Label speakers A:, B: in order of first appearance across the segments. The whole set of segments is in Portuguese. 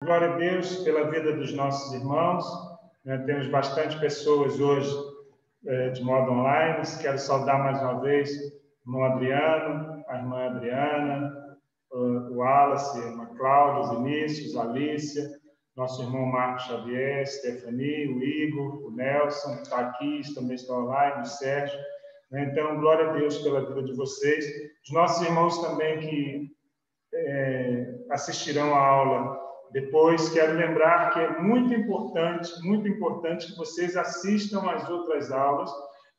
A: Glória a Deus pela vida dos nossos irmãos. Temos bastante pessoas hoje de modo online. Quero saudar mais uma vez o irmão Adriano, a irmã Adriana, o Wallace, a irmã Cláudia, os Vinícius, a Alícia, nosso irmão Marcos Xavier, Stephanie, o Igor, o Nelson, que está aqui, também está online, o Sérgio. Então, glória a Deus pela vida de vocês. Os nossos irmãos também que assistirão a aula depois, quero lembrar que é muito importante que vocês assistam às outras aulas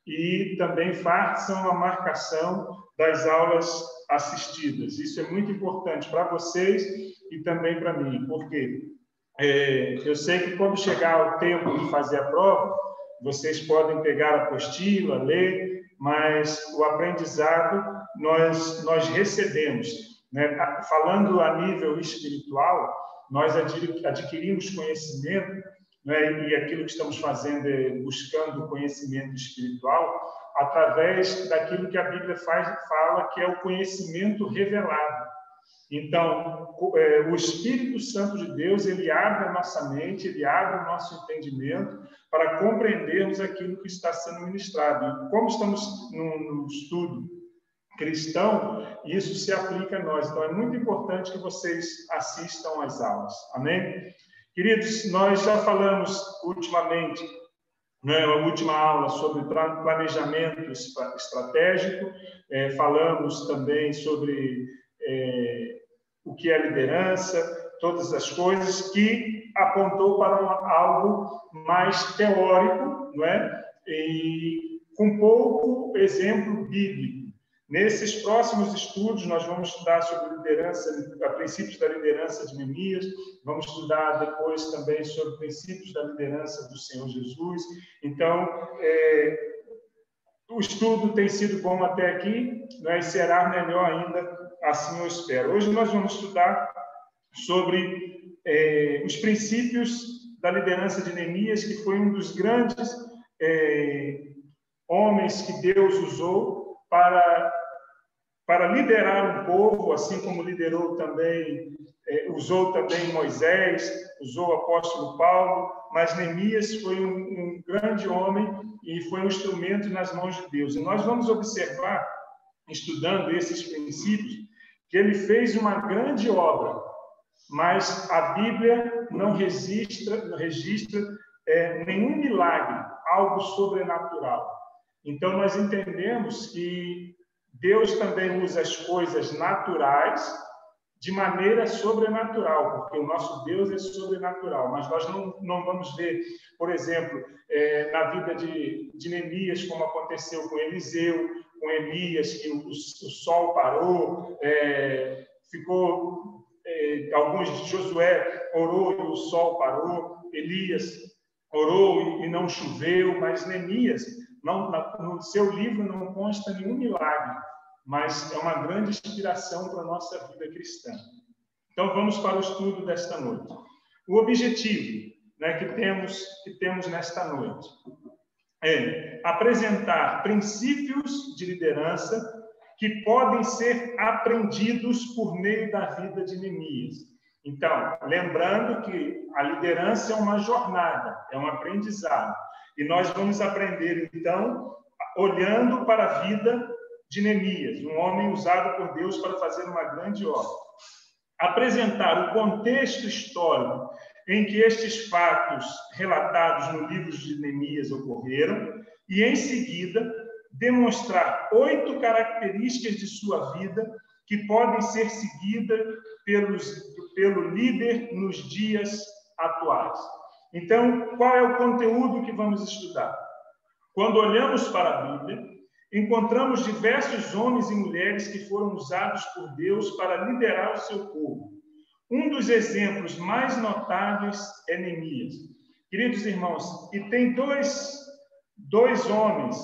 A: e também façam a marcação das aulas assistidas. Isso é muito importante para vocês e também para mim, porque eu sei que quando chegar o tempo de fazer a prova, vocês podem pegar a apostila, ler, mas o aprendizado nós recebemos. Falando a nível espiritual, nós adquirimos conhecimento, e aquilo que estamos fazendo é buscando o conhecimento espiritual através daquilo que a Bíblia fala que é o conhecimento revelado. Então, o Espírito Santo de Deus, ele abre a nossa mente, ele abre o nosso entendimento para compreendermos aquilo que está sendo ministrado. E como estamos num estudo cristão, isso se aplica a nós. Então, é muito importante que vocês assistam às aulas. Amém? Queridos, nós já falamos ultimamente, na última aula, sobre planejamento estratégico, falamos também sobre o que é liderança, todas as coisas que apontou para algo mais teórico, não é? E com pouco exemplo bíblico. Nesses próximos estudos, nós vamos estudar sobre liderança, princípios da liderança de Neemias, vamos estudar depois também sobre princípios da liderança do Senhor Jesus. Então, o estudo tem sido bom até aqui, né, e será melhor ainda, assim eu espero. Hoje nós vamos estudar sobre os princípios da liderança de Neemias, que foi um dos grandes homens que Deus usou para liderar um povo, assim como liderou também, usou também Moisés, usou o apóstolo Paulo, mas Neemias foi um grande homem e foi um instrumento nas mãos de Deus. E nós vamos observar, estudando esses princípios, que ele fez uma grande obra, mas a Bíblia não registra nenhum milagre, algo sobrenatural. Então, nós entendemos que Deus também usa as coisas naturais de maneira sobrenatural, porque o nosso Deus é sobrenatural, mas nós não vamos ver, por exemplo, na vida de Neemias, como aconteceu com Eliseu, com Elias, que o sol parou, alguns de Josué orou e o sol parou, Elias orou e não choveu, mas Neemias, no seu livro não consta nenhum milagre, mas é uma grande inspiração para a nossa vida cristã. Então, vamos para o estudo desta noite. O objetivo, que temos nesta noite é apresentar princípios de liderança que podem ser aprendidos por meio da vida de Neemias. Então, lembrando que a liderança é uma jornada, é um aprendizado. E nós vamos aprender, então, olhando para a vida de Neemias, um homem usado por Deus para fazer uma grande obra. Apresentar o contexto histórico em que estes fatos relatados no livro de Neemias ocorreram e, em seguida, demonstrar 8 características de sua vida que podem ser seguidas pelo líder nos dias atuais. Então, qual é o conteúdo que vamos estudar? Quando olhamos para a Bíblia, encontramos diversos homens e mulheres que foram usados por Deus para liderar o seu povo. Um dos exemplos mais notáveis é Neemias. Queridos irmãos, e tem dois homens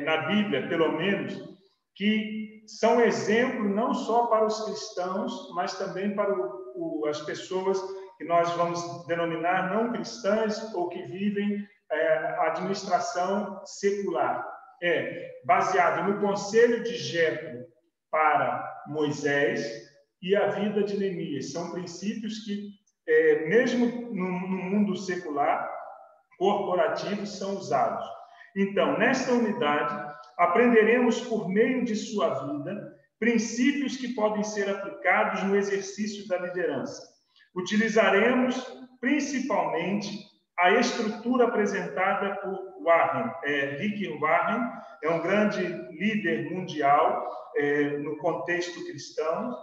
A: na Bíblia, pelo menos, que são exemplo não só para os cristãos, mas também para as pessoas que nós vamos denominar não cristãs ou que vivem a administração secular. Baseado no conselho de Jetro para Moisés, e a vida de Neemias. São princípios que, mesmo no mundo secular, corporativo, são usados. Então, nesta unidade, aprenderemos por meio de sua vida princípios que podem ser aplicados no exercício da liderança. Utilizaremos principalmente a estrutura apresentada por Warren. Rick Warren é um grande líder mundial no contexto cristão.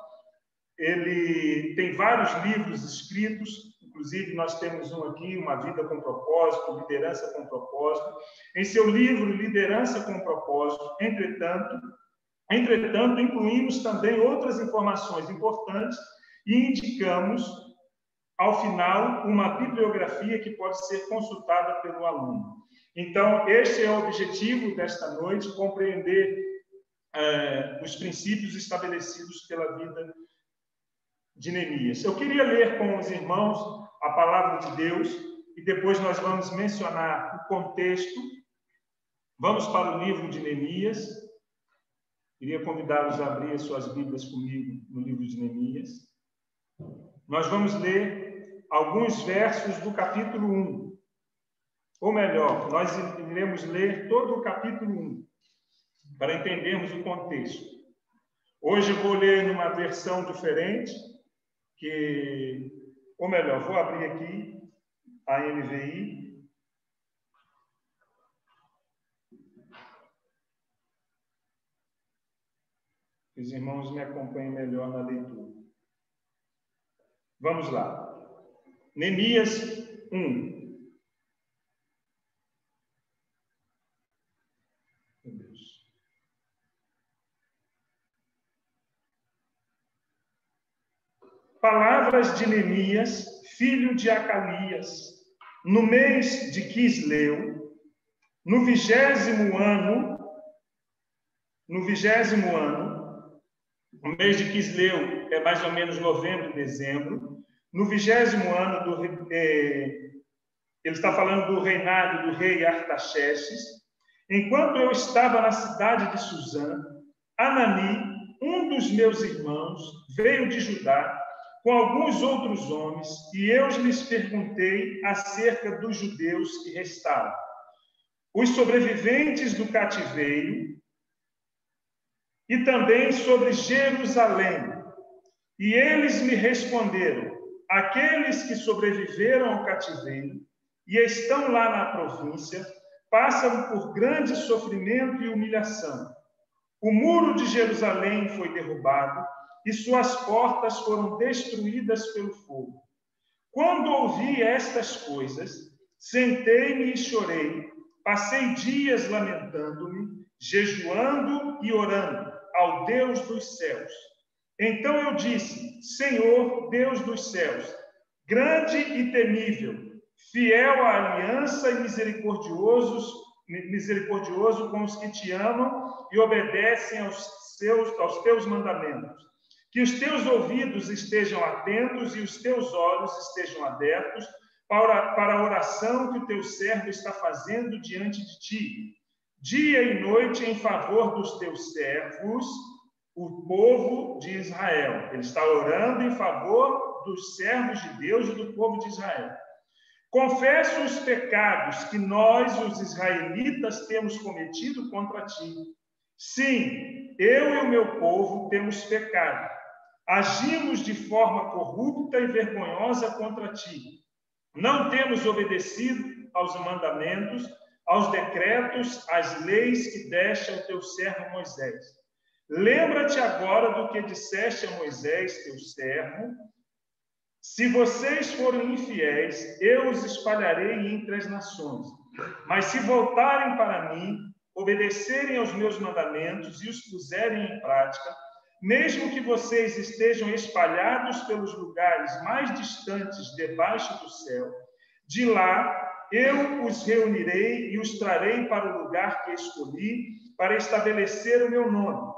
A: Ele tem vários livros escritos, inclusive nós temos um aqui, Uma Vida com Propósito, Liderança com Propósito. Em seu livro Liderança com Propósito, entretanto, incluímos também outras informações importantes e indicamos, ao final, uma bibliografia que pode ser consultada pelo aluno. Então, este é o objetivo desta noite, compreender os princípios estabelecidos pela vida de Neemias. Eu queria ler com os irmãos a palavra de Deus e depois nós vamos mencionar o contexto. Vamos para o livro de Neemias. Queria convidá-los a abrir suas Bíblias comigo no livro de Neemias. Nós vamos ler alguns versos do capítulo 1. Ou melhor, nós iremos ler todo o capítulo 1, para entendermos o contexto. Hoje eu vou ler numa versão diferente, ou melhor, vou abrir aqui a NVI. Que os irmãos me acompanhem melhor na leitura. Vamos lá. Neemias 1. Meu Deus. Palavras de Neemias, filho de Acalias, no mês de Quisleu, no 20º ano, o mês de Quisleu é mais ou menos novembro, dezembro, no 20º ano ele está falando do reinado do rei Artaxerxes, enquanto eu estava na cidade de Suzã, Anani, um dos meus irmãos, veio de Judá com alguns outros homens, e eu lhes perguntei acerca dos judeus que restaram, os sobreviventes do cativeiro, e também sobre Jerusalém. E eles me responderam: aqueles que sobreviveram ao cativeiro e estão lá na província passam por grande sofrimento e humilhação. O muro de Jerusalém foi derrubado e suas portas foram destruídas pelo fogo. Quando ouvi estas coisas, sentei-me e chorei, passei dias lamentando-me, jejuando e orando ao Deus dos céus. Então eu disse: Senhor, Deus dos céus, grande e temível, fiel à aliança e misericordioso com os que te amam e obedecem aos teus mandamentos. Que os teus ouvidos estejam atentos e os teus olhos estejam abertos para a oração que o teu servo está fazendo diante de ti, dia e noite em favor dos teus servos, o povo de Israel. Ele está orando em favor dos servos de Deus e do povo de Israel. Confesso os pecados que nós, os israelitas, temos cometido contra ti. Sim, eu e o meu povo temos pecado. Agimos de forma corrupta e vergonhosa contra ti. Não temos obedecido aos mandamentos, aos decretos, às leis que deste ao teu servo Moisés. Lembra-te agora do que disseste a Moisés, teu servo. Se vocês forem infiéis, eu os espalharei entre as nações. Mas se voltarem para mim, obedecerem aos meus mandamentos e os puserem em prática, mesmo que vocês estejam espalhados pelos lugares mais distantes debaixo do céu, de lá eu os reunirei e os trarei para o lugar que escolhi para estabelecer o meu nome.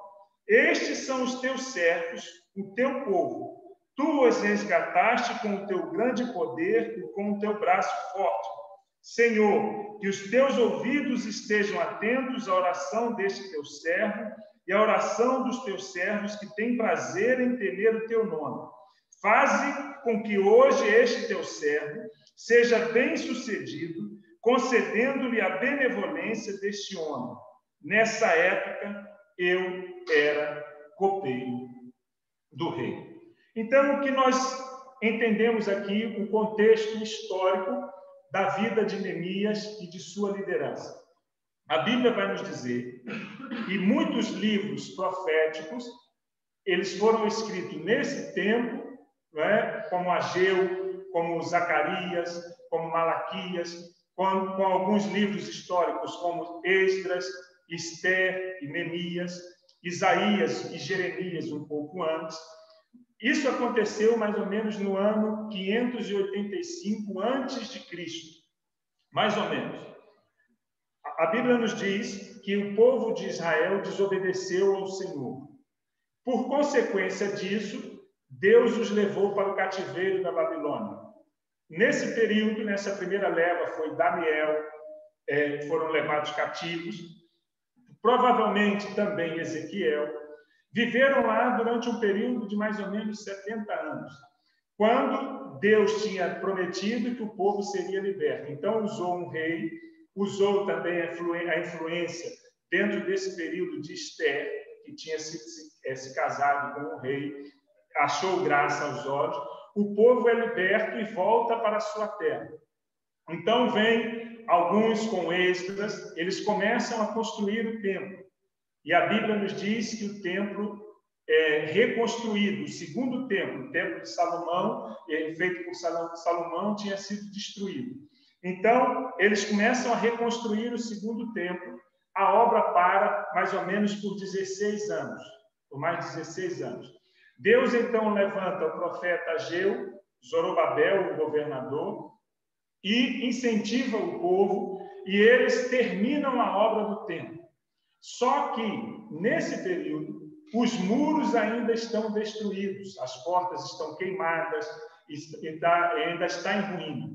A: Estes são os teus servos, o teu povo. Tu os resgataste com o teu grande poder e com o teu braço forte. Senhor, que os teus ouvidos estejam atentos à oração deste teu servo e a oração dos teus servos que têm prazer em temer o teu nome. Faze com que hoje este teu servo seja bem-sucedido, concedendo-lhe a benevolência deste homem. Nessa época, eu era copeiro do rei. Então, o que nós entendemos aqui, o contexto histórico da vida de Neemias e de sua liderança. A Bíblia vai nos dizer, e muitos livros proféticos, eles foram escritos nesse tempo, como Ageu, como Zacarias, como Malaquias, com alguns livros históricos como Esdras, Ester e Neemias, Isaías e Jeremias um pouco antes. Isso aconteceu mais ou menos no ano 585 a.C., mais ou menos. A Bíblia nos diz que o povo de Israel desobedeceu ao Senhor. Por consequência disso, Deus os levou para o cativeiro da Babilônia. Nesse período, nessa primeira leva, foi Daniel, foram levados cativos, provavelmente também Ezequiel, viveram lá durante um período de mais ou menos 70 anos, quando Deus tinha prometido que o povo seria liberto. Então, usou um rei, usou também a influência dentro desse período de Ester, que tinha se casado com o rei, achou graça aos olhos, o povo é liberto e volta para a sua terra. Então, vem alguns com Esdras, eles começam a construir o templo. E a Bíblia nos diz que o templo é reconstruído, o segundo templo, o templo de Salomão, feito por Salomão, tinha sido destruído. Então, eles começam a reconstruir o segundo templo. A obra para mais ou menos por 16 anos, por mais 16 anos. Deus, então, levanta o profeta Ageu, Zorobabel, o governador, e incentiva o povo, e eles terminam a obra do templo. Só que, nesse período, os muros ainda estão destruídos, as portas estão queimadas, ainda está em ruína.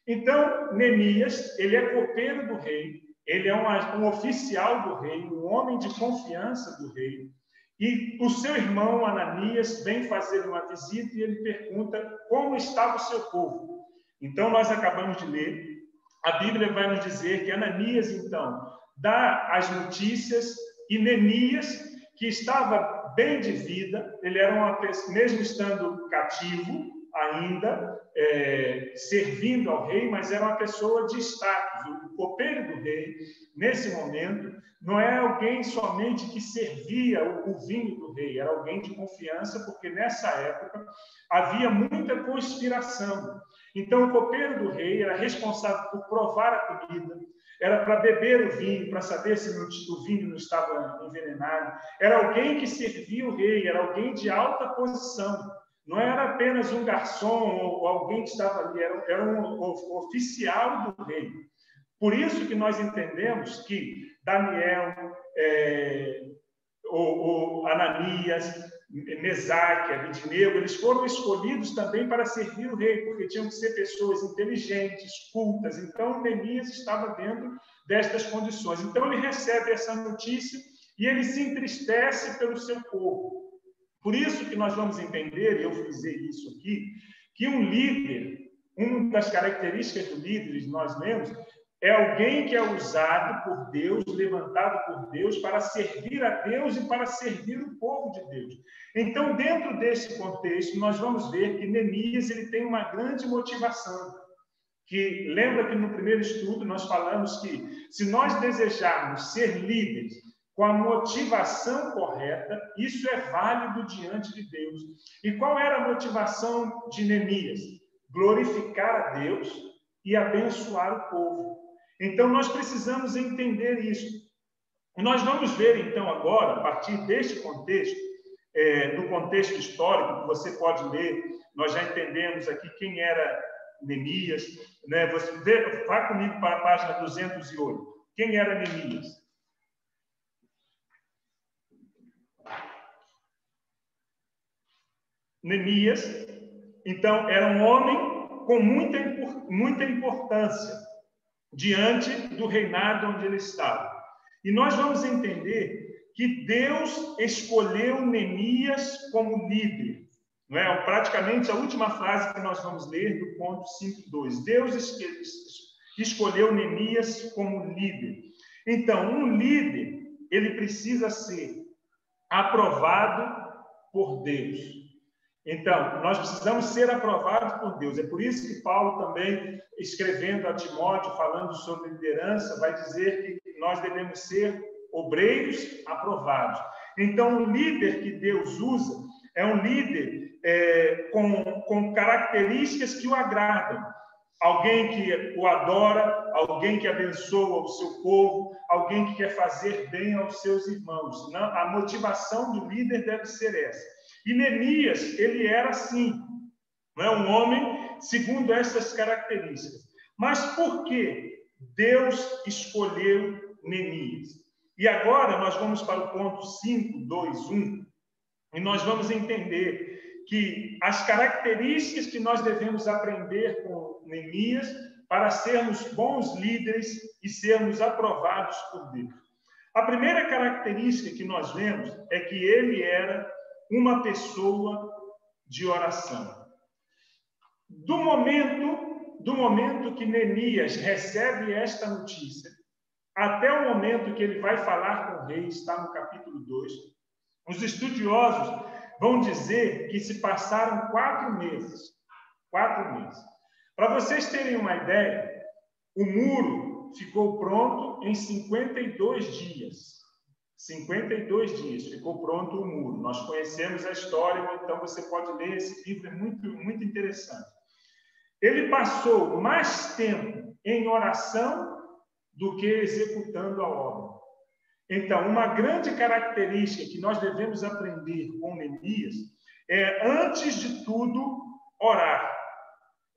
A: Então, Neemias, ele é copeiro do rei, ele é um oficial do rei, um homem de confiança do rei, e o seu irmão Ananias vem fazer uma visita e ele pergunta como estava o seu povo. Então, nós acabamos de ler, a Bíblia vai nos dizer que Ananias, então, dá as notícias, e Neemias, que estava bem de vida, ele era uma pessoa, mesmo estando cativo ainda, servindo ao rei, mas era uma pessoa de status. O copeiro do rei, nesse momento, não é alguém somente que servia o vinho do rei, era alguém de confiança, porque nessa época havia muita conspiração. Então, o copeiro do rei era responsável por provar a comida, era para beber o vinho, para saber se o vinho não estava envenenado. Era alguém que servia o rei, era alguém de alta posição. Não era apenas um garçom ou alguém que estava ali, era um oficial do rei. Por isso que nós entendemos que Daniel, Ananias, Mesaque, Abednego, eles foram escolhidos também para servir o rei, porque tinham que ser pessoas inteligentes, cultas. Então, Neemias estava dentro destas condições. Então, ele recebe essa notícia e ele se entristece pelo seu povo. Por isso que nós vamos entender, e eu frisei isso aqui, que um líder, uma das características do líder, nós lemos, é alguém que é usado por Deus, levantado por Deus, para servir a Deus e para servir o povo de Deus. Então, dentro desse contexto, nós vamos ver que Neemias ele tem uma grande motivação. Que lembra que no primeiro estudo nós falamos que se nós desejarmos ser líderes com a motivação correta, isso é válido diante de Deus. E qual era a motivação de Neemias? Glorificar a Deus e abençoar o povo. Então, nós precisamos entender isso. Nós vamos ver, então, agora, a partir deste contexto, do contexto histórico, que você pode ler, nós já entendemos aqui quem era Neemias, né? Vá comigo para a página 208. Quem era Neemias? Neemias, então, era um homem com muita importância diante do reinado onde ele estava. E nós vamos entender que Deus escolheu Neemias como líder. Não é? Praticamente a última frase que nós vamos ler do ponto 5.2. Deus escolheu Neemias como líder. Então, um líder, ele precisa ser aprovado por Deus. Então, nós precisamos ser aprovados por Deus. É por isso que Paulo também, escrevendo a Timóteo, falando sobre liderança, vai dizer que nós devemos ser obreiros aprovados. Então, o líder que Deus usa é um líder com características que o agradam. Alguém que o adora, alguém que abençoa o seu povo, alguém que quer fazer bem aos seus irmãos. A motivação do líder deve ser essa. E Neemias, ele era assim, não é? Um homem segundo essas características. Mas por que Deus escolheu Neemias? E agora nós vamos para o ponto 5.2.1 e nós vamos entender que as características que nós devemos aprender com Neemias para sermos bons líderes e sermos aprovados por Deus. A primeira característica que nós vemos é que ele era uma pessoa de oração. Do momento que Neemias recebe esta notícia, até o momento que ele vai falar com o rei, está no capítulo 2, os estudiosos vão dizer que se passaram 4 meses. 4 meses. Para vocês terem uma ideia, o muro ficou pronto em 52 dias. 52 dias ficou pronto o muro. Nós conhecemos a história, então você pode ler esse livro, é muito, muito interessante. Ele passou mais tempo em oração do que executando a obra. Então, uma grande característica que nós devemos aprender com Neemias é, antes de tudo, orar.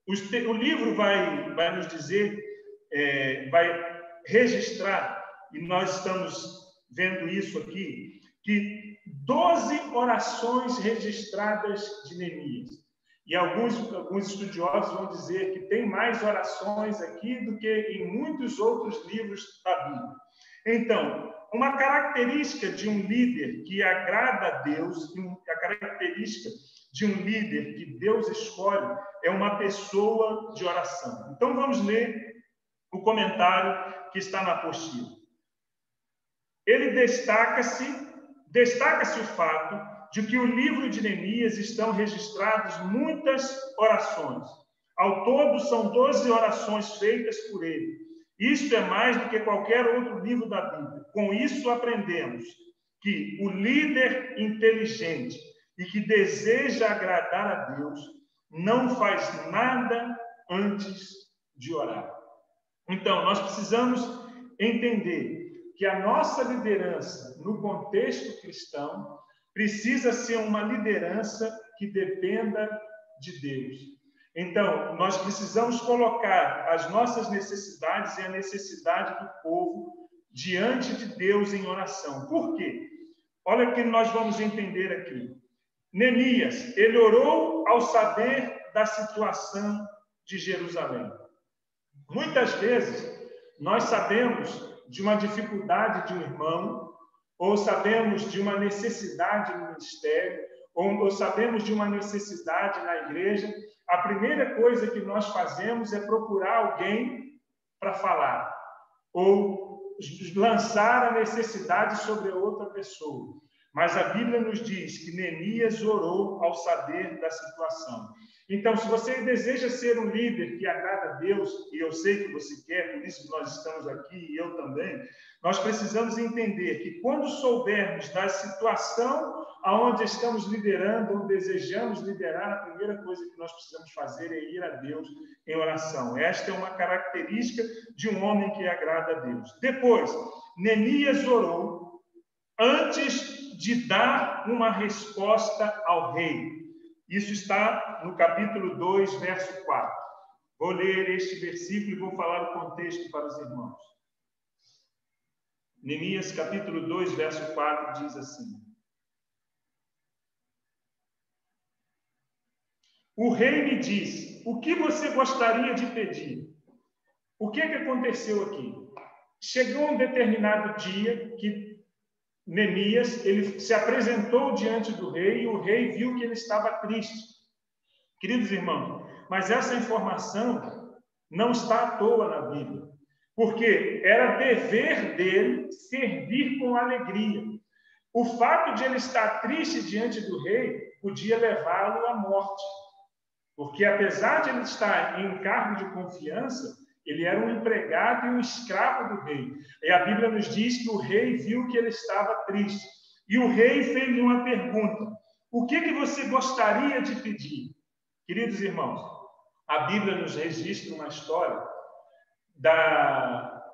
A: O livro vai nos dizer, vai registrar, e nós estamos vendo isso aqui, que 12 orações registradas de Neemias. E alguns estudiosos vão dizer que tem mais orações aqui do que em muitos outros livros da Bíblia. Então, uma característica de um líder que agrada a Deus, a característica de um líder que Deus escolhe, é uma pessoa de oração. Então, vamos ler o comentário que está na apostila. Ele destaca-se o fato de que o livro de Neemias estão registradas muitas orações. Ao todo, são 12 orações feitas por ele. Isto é mais do que qualquer outro livro da Bíblia. Com isso, aprendemos que o líder inteligente e que deseja agradar a Deus não faz nada antes de orar. Então, nós precisamos entender que a nossa liderança no contexto cristão precisa ser uma liderança que dependa de Deus. Então, nós precisamos colocar as nossas necessidades e a necessidade do povo diante de Deus em oração. Por quê? Olha o que nós vamos entender aqui. Neemias, ele orou ao saber da situação de Jerusalém. Muitas vezes, nós sabemos de uma dificuldade de um irmão, ou sabemos de uma necessidade no ministério, ou sabemos de uma necessidade na igreja. A primeira coisa que nós fazemos é procurar alguém para falar, ou lançar a necessidade sobre outra pessoa. Mas a Bíblia nos diz que Neemias orou ao saber da situação. Então, se você deseja ser um líder que agrada a Deus, e eu sei que você quer, por isso que nós estamos aqui, e eu também, nós precisamos entender que quando soubermos da situação aonde estamos liderando ou desejamos liderar, a primeira coisa que nós precisamos fazer é ir a Deus em oração. Esta é uma característica de um homem que agrada a Deus. Depois, Neemias orou antes de dar uma resposta ao rei. Isso está no capítulo 2, verso 4. Vou ler este versículo e vou falar o contexto para os irmãos. Neemias, capítulo 2, verso 4, diz assim: O rei me disse: o que você gostaria de pedir? O que aconteceu aqui? Chegou um determinado dia que Neemias, ele se apresentou diante do rei e o rei viu que ele estava triste. Queridos irmãos, mas essa informação não está à toa na Bíblia, porque era dever dele servir com alegria. O fato de ele estar triste diante do rei podia levá-lo à morte, porque apesar de ele estar em um cargo de confiança, ele era um empregado e um escravo do rei. E a Bíblia nos diz que o rei viu que ele estava triste. E o rei fez-lhe uma pergunta: o que você gostaria de pedir? Queridos irmãos, a Bíblia nos registra uma história da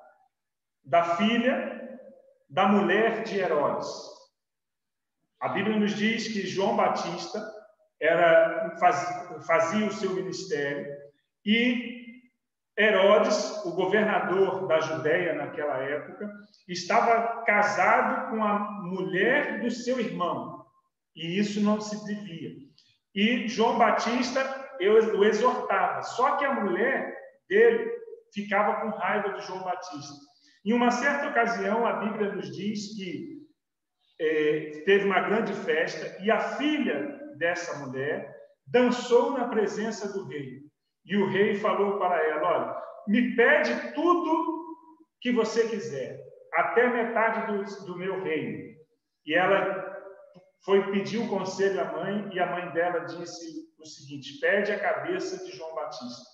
A: filha da mulher de Herodes. A Bíblia nos diz que João Batista fazia o seu ministério e Herodes, o governador da Judéia naquela época, estava casado com a mulher do seu irmão, e isso não se devia. E João Batista o exortava, só que a mulher dele ficava com raiva de João Batista. Em uma certa ocasião, a Bíblia nos diz que teve uma grande festa e a filha dessa mulher dançou na presença do rei. E o rei falou para ela: olha, me pede tudo que você quiser, até metade do meu reino. E ela foi pedir o conselho à mãe, e a mãe dela disse o seguinte: pede a cabeça de João Batista.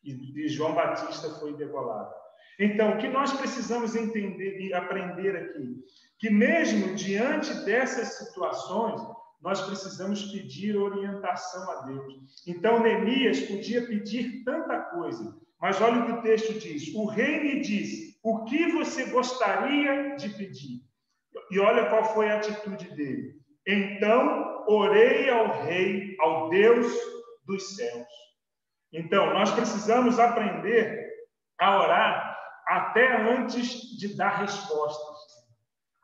A: E João Batista foi degolado. Então, o que nós precisamos entender e aprender aqui? Que mesmo diante dessas situações, nós precisamos pedir orientação a Deus. Então, Neemias podia pedir tanta coisa, mas olha o que o texto diz: o rei me disse, o que você gostaria de pedir? E olha qual foi a atitude dele. Então, orei ao rei, ao Deus dos céus. Então, nós precisamos aprender a orar até antes de dar respostas.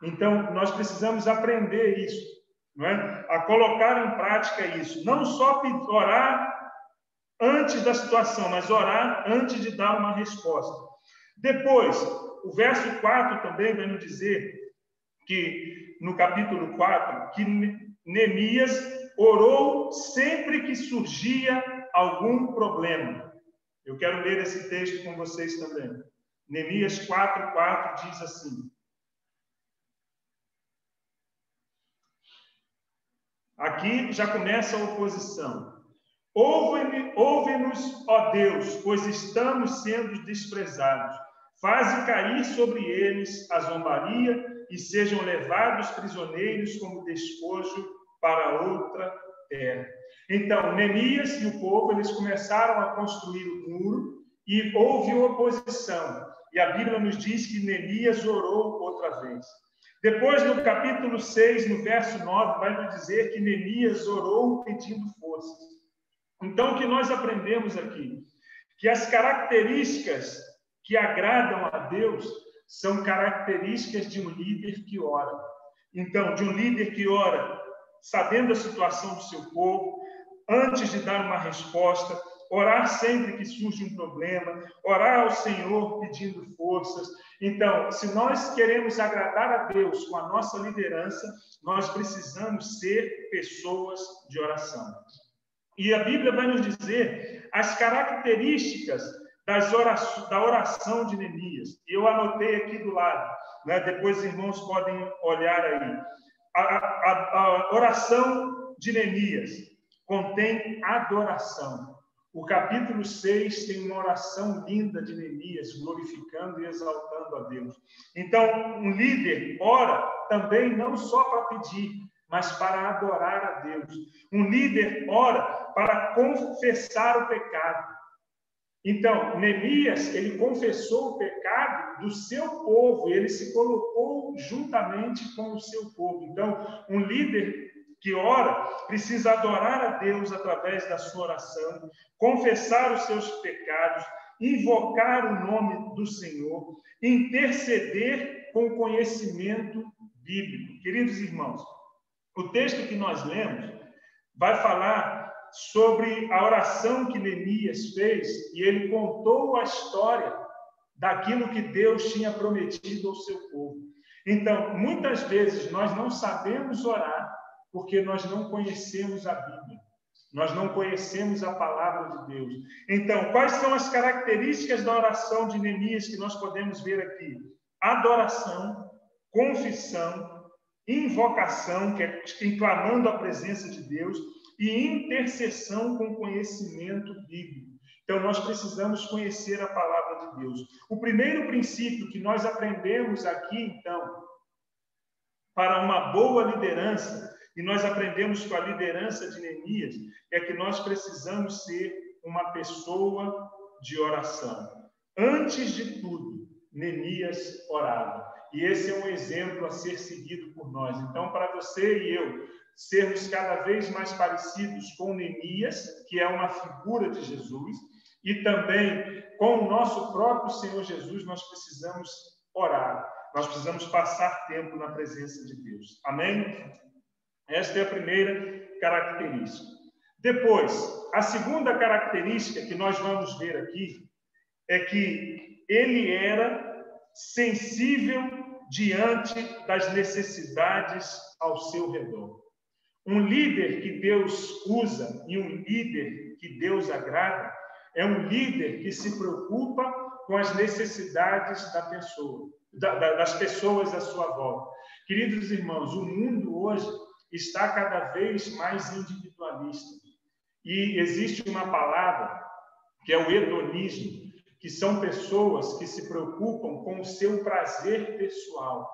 A: Então, nós precisamos aprender isso, não é? A colocar em prática isso. Não só orar antes da situação, mas orar antes de dar uma resposta. Depois, o verso 4 também vai nos dizer que, no capítulo 4, que Neemias orou sempre que surgia algum problema. Eu quero ler esse texto com vocês também. Neemias 4:4 diz assim: aqui já começa a oposição. Ouve-nos, ó Deus, pois estamos sendo desprezados. Faze cair sobre eles a zombaria e sejam levados prisioneiros como despojo para outra terra. Então, Neemias e o povo, eles começaram a construir o muro e houve oposição. E a Bíblia nos diz que Neemias orou outra vez. Depois, no capítulo 6, no verso 9, vai nos dizer que Neemias orou pedindo forças. Então, o que nós aprendemos aqui? Que as características que agradam a Deus são características de um líder que ora. Então, de um líder que ora sabendo a situação do seu povo, antes de dar uma resposta, orar sempre que surge um problema, orar ao Senhor pedindo forças. Então, se nós queremos agradar a Deus com a nossa liderança, nós precisamos ser pessoas de oração. E a Bíblia vai nos dizer as características da oração de Neemias. E eu anotei aqui do lado, né? Depois os irmãos podem olhar aí. A oração de Neemias contém adoração. O capítulo 6 tem uma oração linda de Neemias, glorificando e exaltando a Deus. Então, um líder ora também não só para pedir, mas para adorar a Deus. Um líder ora para confessar o pecado. Então, Neemias, ele confessou o pecado do seu povo, ele se colocou juntamente com o seu povo. Então, um líder que ora precisa adorar a Deus através da sua oração, confessar os seus pecados, invocar o nome do Senhor, interceder com conhecimento bíblico. Queridos irmãos, o texto que nós lemos vai falar sobre a oração que Neemias fez, e ele contou a história daquilo que Deus tinha prometido ao seu povo. Então, muitas vezes nós não sabemos orar porque nós não conhecemos a Bíblia. Nós não conhecemos a palavra de Deus. Então, quais são as características da oração de Neemias que nós podemos ver aqui? Adoração, confissão, invocação, que é clamando a presença de Deus, e intercessão com conhecimento bíblico. Então, nós precisamos conhecer a palavra de Deus. O primeiro princípio que nós aprendemos aqui, então, para uma boa liderança, e nós aprendemos com a liderança de Neemias, é que nós precisamos ser uma pessoa de oração. Antes de tudo, Neemias orava. E esse é um exemplo a ser seguido por nós. Então, para você e eu sermos cada vez mais parecidos com Neemias, que é uma figura de Jesus, e também com o nosso próprio Senhor Jesus, nós precisamos orar. Nós precisamos passar tempo na presença de Deus. Amém? Esta é a primeira característica. Depois, a segunda característica que nós vamos ver aqui é que ele era sensível diante das necessidades ao seu redor. Um líder que Deus usa e um líder que Deus agrada é um líder que se preocupa com as necessidades da pessoa, das pessoas à sua volta. Queridos irmãos, o mundo hoje está cada vez mais individualista. E existe uma palavra que é o hedonismo, que são pessoas que se preocupam com o seu prazer pessoal,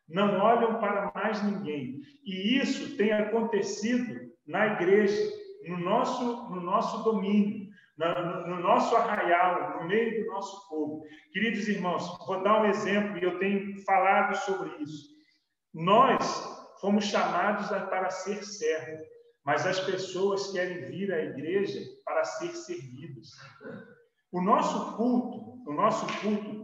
A: não olham para mais ninguém. E isso tem acontecido na igreja, no nosso domínio, no nosso arraial, no meio do nosso povo. Queridos irmãos, vou dar um exemplo, e eu tenho falado sobre isso. Nós fomos chamados para ser servos, mas as pessoas querem vir à igreja para ser servidas. O nosso culto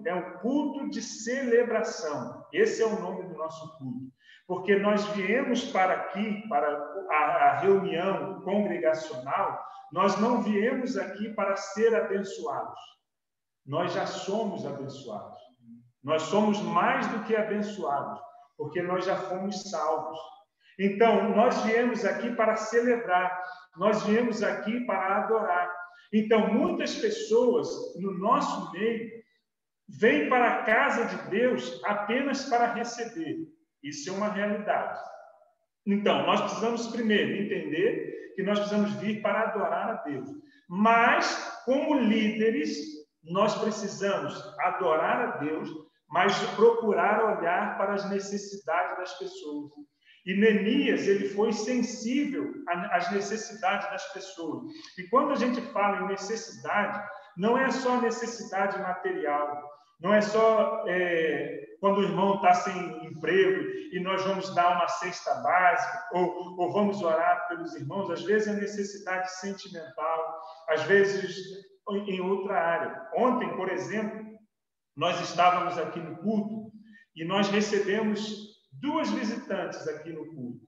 A: é um culto de celebração. Esse é o nome do nosso culto. Porque nós viemos para aqui, para a reunião congregacional, nós não viemos aqui para ser abençoados. Nós já somos abençoados. Nós somos mais do que abençoados, porque nós já fomos salvos. Então, nós viemos aqui para celebrar, nós viemos aqui para adorar. Então, muitas pessoas no nosso meio vêm para a casa de Deus apenas para receber. Isso é uma realidade. Então, nós precisamos primeiro entender que nós precisamos vir para adorar a Deus. Mas, como líderes, nós precisamos adorar a Deus, mas procurar olhar para as necessidades das pessoas. E Neemias, ele foi sensível às necessidades das pessoas. E quando a gente fala em necessidade, não é só necessidade material, não é só quando o irmão está sem emprego e nós vamos dar uma cesta básica, ou vamos orar pelos irmãos. Às vezes é necessidade sentimental, às vezes em outra área. Ontem, por exemplo, nós estávamos aqui no culto e nós recebemos 2 visitantes aqui no culto.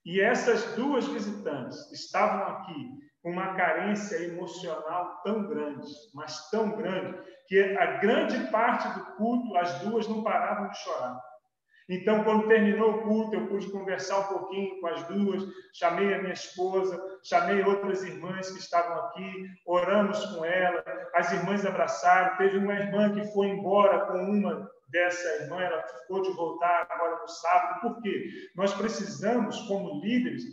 A: E essas 2 visitantes estavam aqui com uma carência emocional tão grande, mas tão grande, que a grande parte do culto, as 2 não paravam de chorar. Então, quando terminou o culto, eu pude conversar um pouquinho com as 2, chamei a minha esposa, chamei outras irmãs que estavam aqui, oramos com ela, as irmãs abraçaram, teve uma irmã que foi embora com uma dessa irmã, ela ficou de voltar agora no sábado. Por quê? Nós precisamos, como líderes,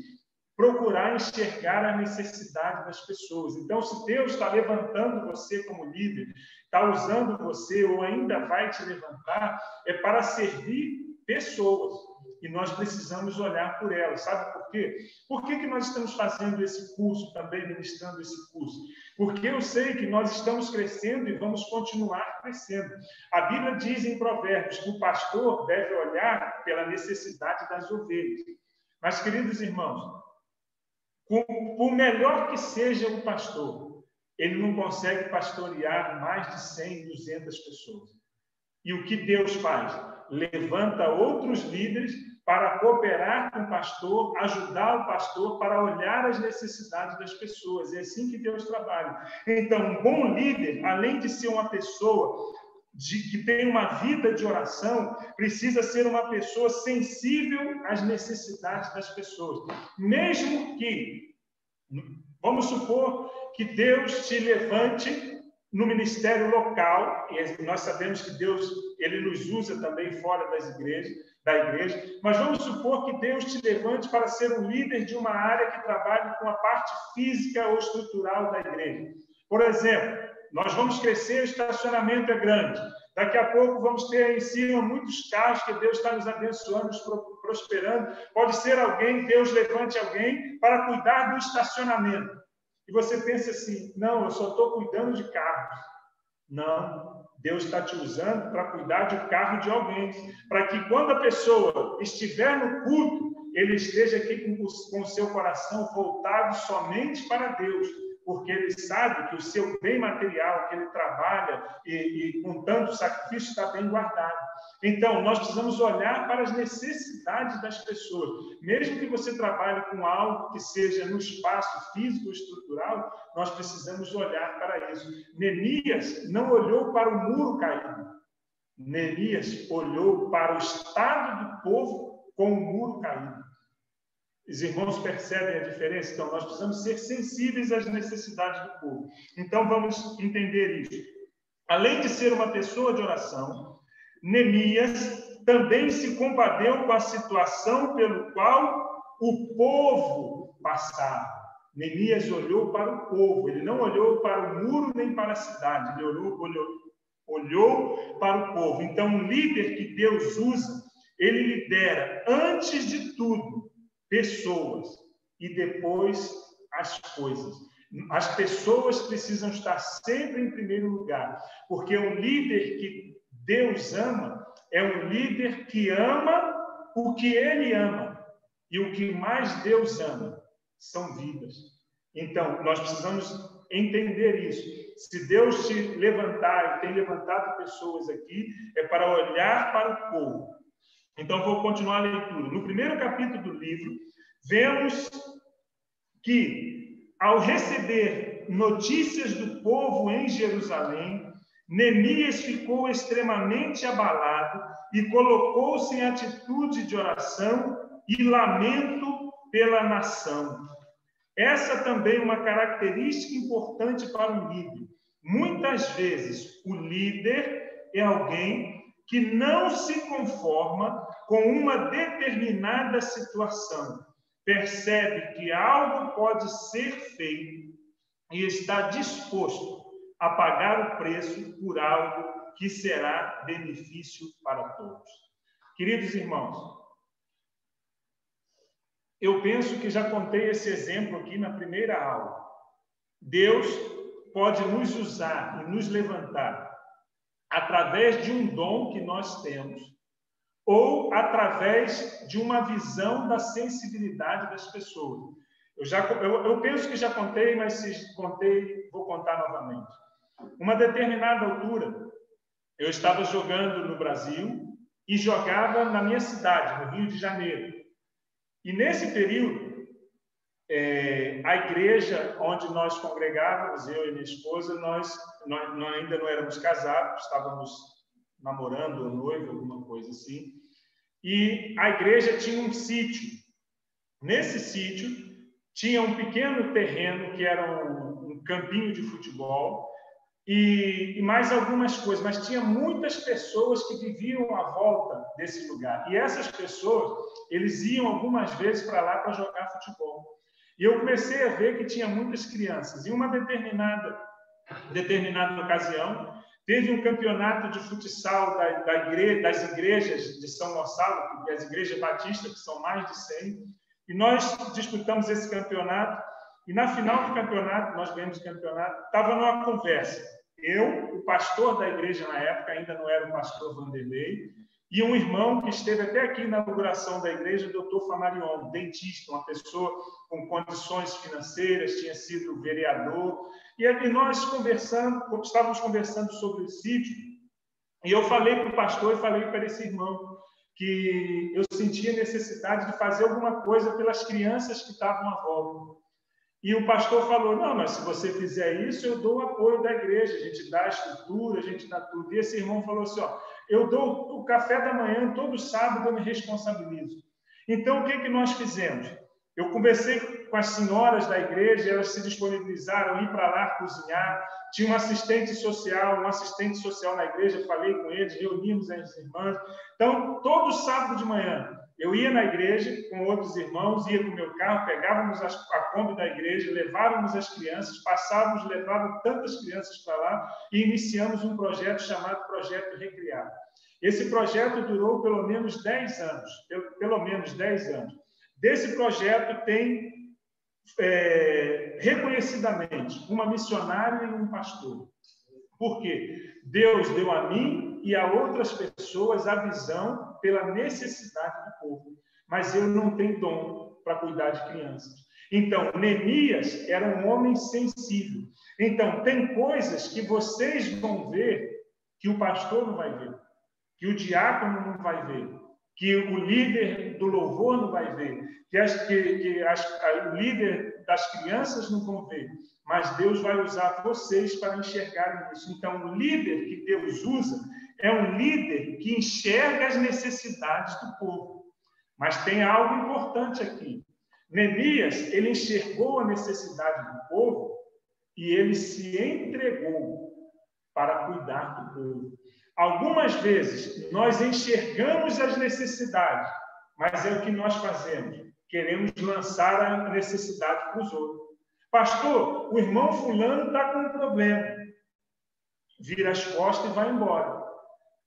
A: procurar enxergar a necessidade das pessoas. Então, se Deus está levantando você como líder, está usando você ou ainda vai te levantar, é para servir pessoas. E nós precisamos olhar por elas. Sabe por quê? Por que nós estamos fazendo esse curso também, ministrando esse curso? Porque eu sei que nós estamos crescendo e vamos continuar crescendo. A Bíblia diz em Provérbios que o pastor deve olhar pela necessidade das ovelhas. Mas, queridos irmãos, por melhor que seja o pastor, ele não consegue pastorear mais de 100, 200 pessoas. E o que Deus faz? Levanta outros líderes para cooperar com o pastor, ajudar o pastor para olhar as necessidades das pessoas. É assim que Deus trabalha. Então, um bom líder, além de ser uma pessoa que tem uma vida de oração, precisa ser uma pessoa sensível às necessidades das pessoas. Mesmo que, vamos supor que Deus te levante no ministério local, e nós sabemos que Deus, ele nos usa também fora da igreja, mas vamos supor que Deus te levante para ser um líder de uma área que trabalhe com a parte física ou estrutural da igreja. Por exemplo, nós vamos crescer, o estacionamento é grande. Daqui a pouco vamos ter aí em cima muitos carros que Deus está nos abençoando, nos prosperando. Pode ser alguém, Deus levante alguém para cuidar do estacionamento. E você pensa assim, não, eu só estou cuidando de carros. Não, Deus está te usando para cuidar de carro de alguém. Para que quando a pessoa estiver no culto, ele esteja aqui com o seu coração voltado somente para Deus. Porque ele sabe que o seu bem material, que ele trabalha e com tanto sacrifício, está bem guardado. Então, nós precisamos olhar para as necessidades das pessoas. Mesmo que você trabalhe com algo que seja no espaço físico ou estrutural, nós precisamos olhar para isso. Neemias não olhou para o muro caído. Neemias olhou para o estado do povo com o muro caído. Os irmãos percebem a diferença? Então, nós precisamos ser sensíveis às necessidades do povo. Então, vamos entender isso. Além de ser uma pessoa de oração, Neemias também se compadeceu com a situação pelo qual o povo passava. Neemias olhou para o povo, ele não olhou para o muro nem para a cidade, ele olhou para o povo. Então, um líder que Deus usa, ele lidera, antes de tudo, pessoas e depois as coisas. As pessoas precisam estar sempre em primeiro lugar, porque um líder que Deus ama é um líder que ama o que ele ama, e o que mais Deus ama são vidas. Então, nós precisamos entender isso. Se Deus te levantar, e tem levantado pessoas aqui, é para olhar para o povo. Então, vou continuar a leitura. No primeiro capítulo do livro, vemos que, ao receber notícias do povo em Jerusalém, Neemias ficou extremamente abalado e colocou-se em atitude de oração e lamento pela nação. Essa também é uma característica importante para um líder. Muitas vezes, o líder é alguém que não se conforma com uma determinada situação, percebe que algo pode ser feito e está disposto a pagar o preço por algo que será benefício para todos. Queridos irmãos, eu penso que já contei esse exemplo aqui na primeira aula. Deus pode nos usar e nos levantar através de um dom que nós temos, ou através de uma visão da sensibilidade das pessoas. Eu penso que já contei, mas se contei, vou contar novamente. Uma determinada altura, eu estava jogando no Brasil e jogava na minha cidade, no Rio de Janeiro. E nesse período, a igreja onde nós congregávamos, eu e minha esposa, nós ainda não éramos casados, estávamos namorando ou noivo, alguma coisa assim. E a igreja tinha um sítio. Nesse sítio, tinha um pequeno terreno que era um campinho de futebol e mais algumas coisas, mas tinha muitas pessoas que viviam à volta desse lugar. E essas pessoas, eles iam algumas vezes para lá para jogar futebol. E eu comecei a ver que tinha muitas crianças. Em uma determinada ocasião, teve um campeonato de futsal das igrejas de São Gonçalo, as igrejas batistas, que são mais de 100, e nós disputamos esse campeonato, e na final do campeonato, nós ganhamos o campeonato, estava numa conversa. Eu, o pastor da igreja na época, ainda não era o pastor Vanderlei, e um irmão que esteve até aqui na inauguração da igreja, o doutor Famarion, dentista, uma pessoa com condições financeiras, tinha sido vereador. E aí nós estávamos conversando sobre o sítio, e eu falei para o pastor e falei para esse irmão que eu sentia necessidade de fazer alguma coisa pelas crianças que estavam à volta. E o pastor falou, não, mas se você fizer isso, eu dou o apoio da igreja, a gente dá a estrutura, a gente dá tudo. E esse irmão falou assim, ó, eu dou o café da manhã, todo sábado eu me responsabilizo. Então, o que nós fizemos? Eu conversei com as senhoras da igreja, elas se disponibilizaram a ir para lá cozinhar. Tinha um assistente social na igreja, falei com eles, reunimos as irmãs. Então, todo sábado de manhã, eu ia na igreja com outros irmãos, ia com o meu carro, pegávamos a Kombi da igreja, levávamos as crianças, levávamos tantas crianças para lá e iniciamos um projeto chamado Projeto Recriar. Esse projeto durou pelo menos 10 anos. Desse projeto tem, reconhecidamente, uma missionária e um pastor. Por quê? Deus deu a mim e a outras pessoas a visão pela necessidade do povo. Mas eu não tenho dom para cuidar de crianças. Então, Neemias era um homem sensível. Então, tem coisas que vocês vão ver que o pastor não vai ver, que o diácono não vai ver, que o líder do louvor não vai ver, que o líder das crianças não vão ver, mas Deus vai usar vocês para enxergarem isso. Então, o líder que Deus usa é um líder que enxerga as necessidades do povo. Mas tem algo importante aqui. Neemias, ele enxergou a necessidade do povo e ele se entregou para cuidar do povo. Algumas vezes, nós enxergamos as necessidades, mas é o que nós fazemos. Queremos lançar a necessidade para os outros. Pastor, o irmão fulano está com um problema. Vira as costas e vai embora.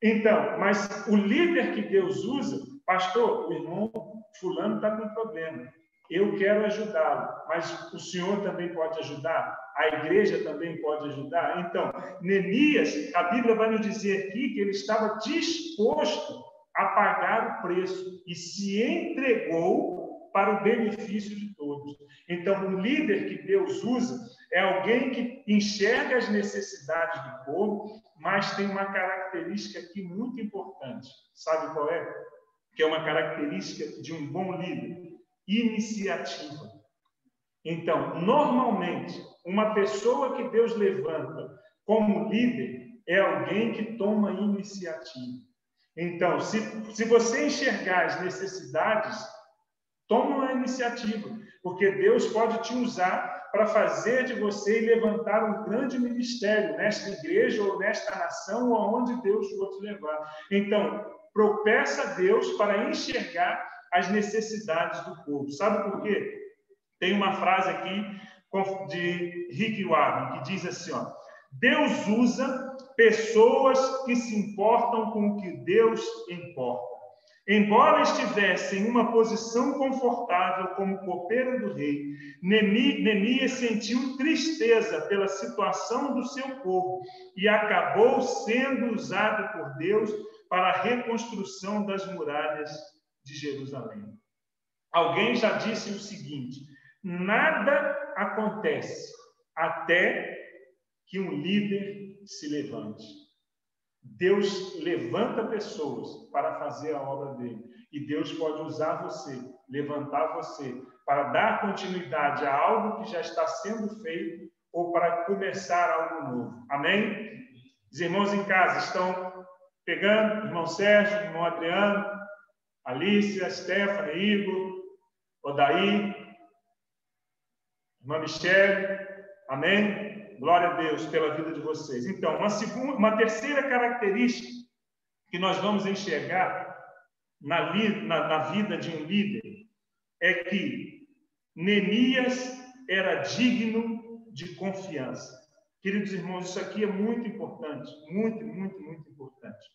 A: Então, mas o líder que Deus usa, pastor, o irmão fulano está com um problema. Eu quero ajudá-lo, mas o senhor também pode ajudar? A igreja também pode ajudar? Então, Neemias, a Bíblia vai nos dizer aqui que ele estava disposto a pagar o preço e se entregou para o benefício de todos. Então, o líder que Deus usa é alguém que enxerga as necessidades do povo, mas tem uma característica aqui muito importante. Sabe qual é? Que é uma característica de um bom líder. Iniciativa. Então, normalmente, uma pessoa que Deus levanta como líder é alguém que toma iniciativa. Então, se você enxergar as necessidades, toma uma iniciativa, porque Deus pode te usar para fazer de você e levantar um grande ministério nesta igreja ou nesta nação ou aonde Deus for te levar. Então, peça a Deus para enxergar as necessidades do povo. Sabe por quê? Tem uma frase aqui de Rick Warren que diz assim, ó, Deus usa pessoas que se importam com o que Deus importa. Embora estivesse em uma posição confortável como copeiro do rei, Neemias sentiu tristeza pela situação do seu povo e acabou sendo usado por Deus para a reconstrução das muralhas de Jerusalém. Alguém já disse o seguinte: nada acontece até que um líder se levante. Deus levanta pessoas para fazer a obra dele. E Deus pode usar você, levantar você, para dar continuidade a algo que já está sendo feito ou para começar algo novo. Amém? Os irmãos em casa estão pegando? Irmão Sérgio, irmão Adriano, Alícia, Stephanie, Igor, Odaí, irmã Michele. Amém? Glória a Deus pela vida de vocês. Então, uma terceira característica que nós vamos enxergar na vida de um líder é que Neemias era digno de confiança. Queridos irmãos, isso aqui é muito importante, muito, muito, muito importante.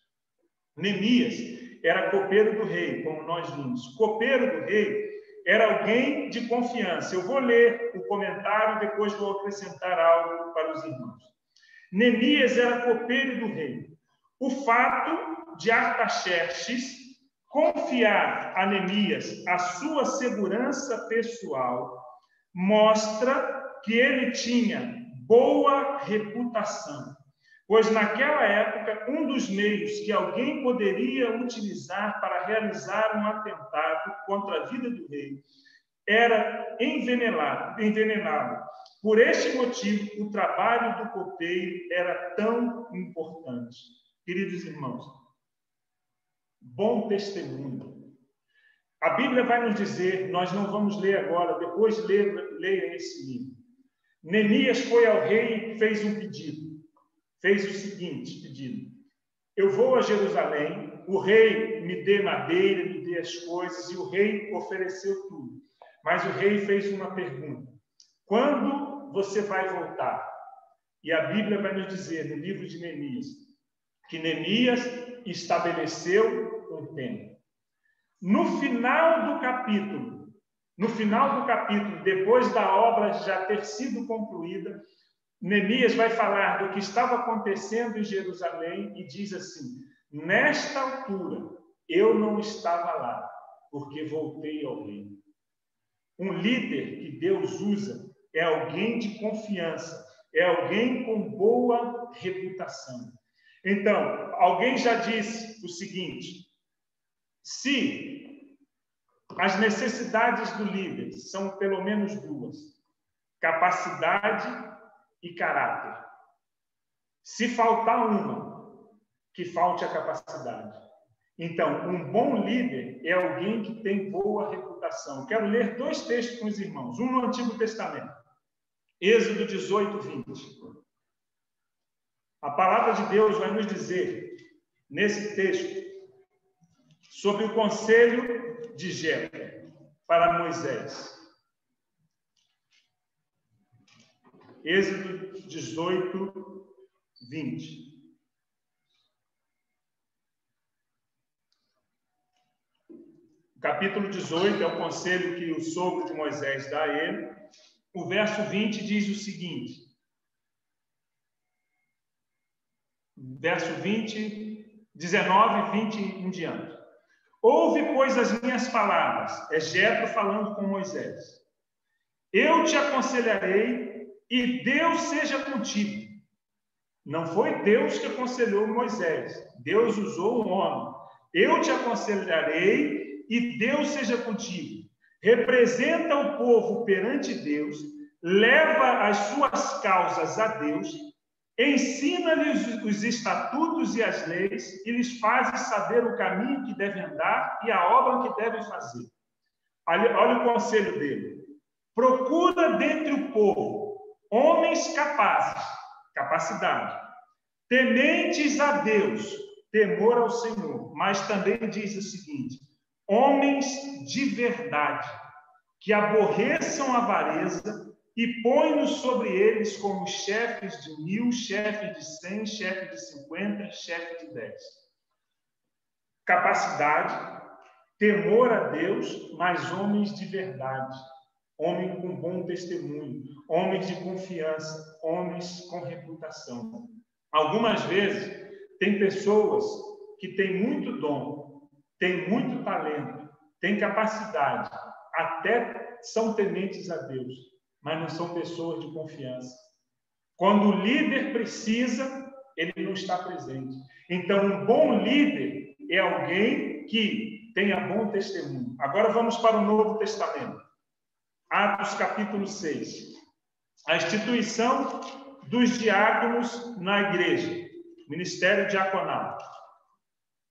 A: Neemias era copeiro do rei, como nós vimos. Copeiro do rei era alguém de confiança. Eu vou ler o comentário e depois vou acrescentar algo para os irmãos. Neemias era copeiro do rei. O fato de Artaxerxes confiar a Neemias a sua segurança pessoal mostra que ele tinha boa reputação, pois naquela época um dos meios que alguém poderia utilizar para realizar um atentado contra a vida do rei era envenenado. Por este motivo, o trabalho do copeiro era tão importante. Queridos irmãos, bom testemunho. A Bíblia vai nos dizer, nós não vamos ler agora, depois leia esse livro. Neemias foi ao rei e fez um pedido. Fez o seguinte pedido: eu vou a Jerusalém, o rei me dê madeira, me dê as coisas, e o rei ofereceu tudo. Mas o rei fez uma pergunta: quando você vai voltar? E a Bíblia vai nos dizer, no livro de Neemias, que Neemias estabeleceu um tempo. No final do capítulo, depois da obra já ter sido concluída, Neemias vai falar do que estava acontecendo em Jerusalém e diz assim: nesta altura eu não estava lá, porque voltei ao reino. Um líder que Deus usa é alguém de confiança, é alguém com boa reputação. Então, alguém já disse o seguinte: se as necessidades do líder são pelo menos duas, capacidade e caráter. Se faltar uma, que falte a capacidade. Então, um bom líder é alguém que tem boa reputação. Quero ler 2 textos com os irmãos. Um no Antigo Testamento. Êxodo 18, 20. A palavra de Deus vai nos dizer, nesse texto, sobre o conselho de Jetro para Moisés. Êxodo 18, 20. O capítulo 18 é o conselho que o sogro de Moisés dá a ele. O verso 20 diz o seguinte. Verso 20, 19, 20 em diante. Ouve, pois, as minhas palavras. É Jetro falando com Moisés. Eu te aconselharei e Deus seja contigo. Não foi Deus que aconselhou Moisés. Deus usou o homem. Eu te aconselharei e Deus seja contigo. Representa o povo perante Deus, leva as suas causas a Deus, ensina-lhes os estatutos e as leis e lhes faz saber o caminho que devem andar e a obra que devem fazer. Olha o conselho dele. Procura dentre o povo homens capazes, capacidade, tementes a Deus, temor ao Senhor, mas também diz o seguinte: homens de verdade, que aborreçam a avareza e põe-nos sobre eles como chefes de 1000, chefes de 100, chefes de 50 e chefes de 10. Capacidade, temor a Deus, mas homens de verdade, homens com bom testemunho, homens de confiança, homens com reputação. Algumas vezes, tem pessoas que têm muito dom, têm muito talento, têm capacidade, até são tementes a Deus, mas não são pessoas de confiança. Quando o líder precisa, ele não está presente. Então, um bom líder é alguém que tenha bom testemunho. Agora vamos para o Novo Testamento. Atos capítulo 6. A instituição dos diáconos na igreja. Ministério diaconal.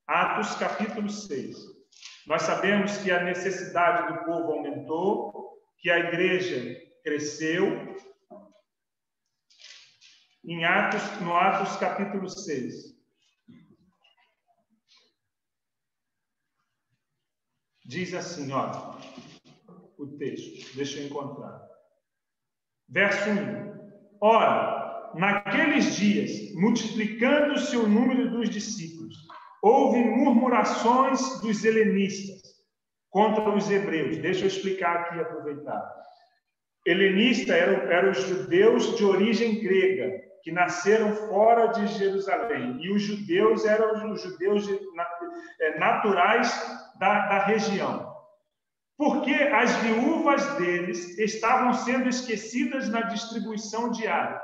A: Atos capítulo 6. Nós sabemos que a necessidade do povo aumentou, que a igreja cresceu. No Atos capítulo 6. Diz assim, ó, o texto, deixa eu encontrar. Verso 1. Ora, naqueles dias, multiplicando-se o número dos discípulos, houve murmurações dos helenistas contra os hebreus. Deixa eu explicar aqui, aproveitar. Helenista eram os judeus de origem grega, que nasceram fora de Jerusalém. E os judeus eram os judeus naturais da região. Porque as viúvas deles estavam sendo esquecidas na distribuição diária.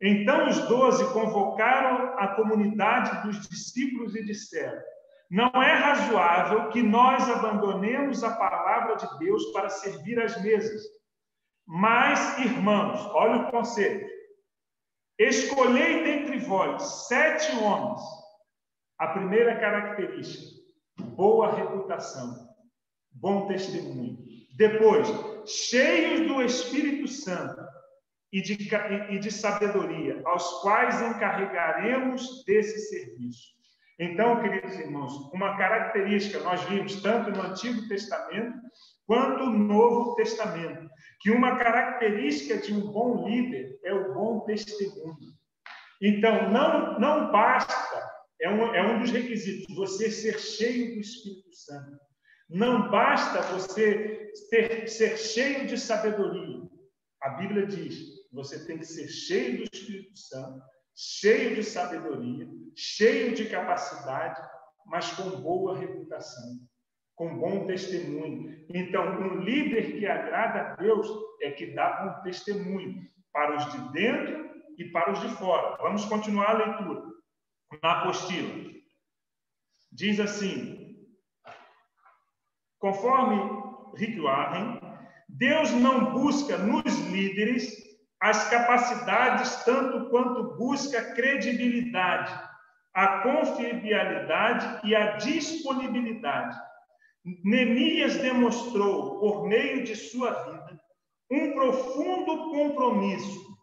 A: Então os 12 convocaram a comunidade dos discípulos e disseram: Não é razoável que nós abandonemos a palavra de Deus para servir às mesas. Mas, irmãos, olha o conselho. Escolhei dentre vós 7 homens. A primeira característica, boa reputação, bom testemunho. Depois, cheios do Espírito Santo e de sabedoria, aos quais encarregaremos desse serviço. Então, queridos irmãos, uma característica nós vimos tanto no Antigo Testamento quanto no Novo Testamento, que uma característica de um bom líder é o bom testemunho. Então, não basta, é um dos requisitos, você ser cheio do Espírito Santo. Não basta você ser cheio de sabedoria. A Bíblia diz, você tem que ser cheio do Espírito Santo, cheio de sabedoria, cheio de capacidade, mas com boa reputação, com bom testemunho. Então, um líder que agrada a Deus é que dá bom testemunho para os de dentro e para os de fora. Vamos continuar a leitura na apostila. Diz assim, conforme Rick Warren, Deus não busca nos líderes as capacidades tanto quanto busca a credibilidade, a confiabilidade e a disponibilidade. Neemias demonstrou, por meio de sua vida, um profundo compromisso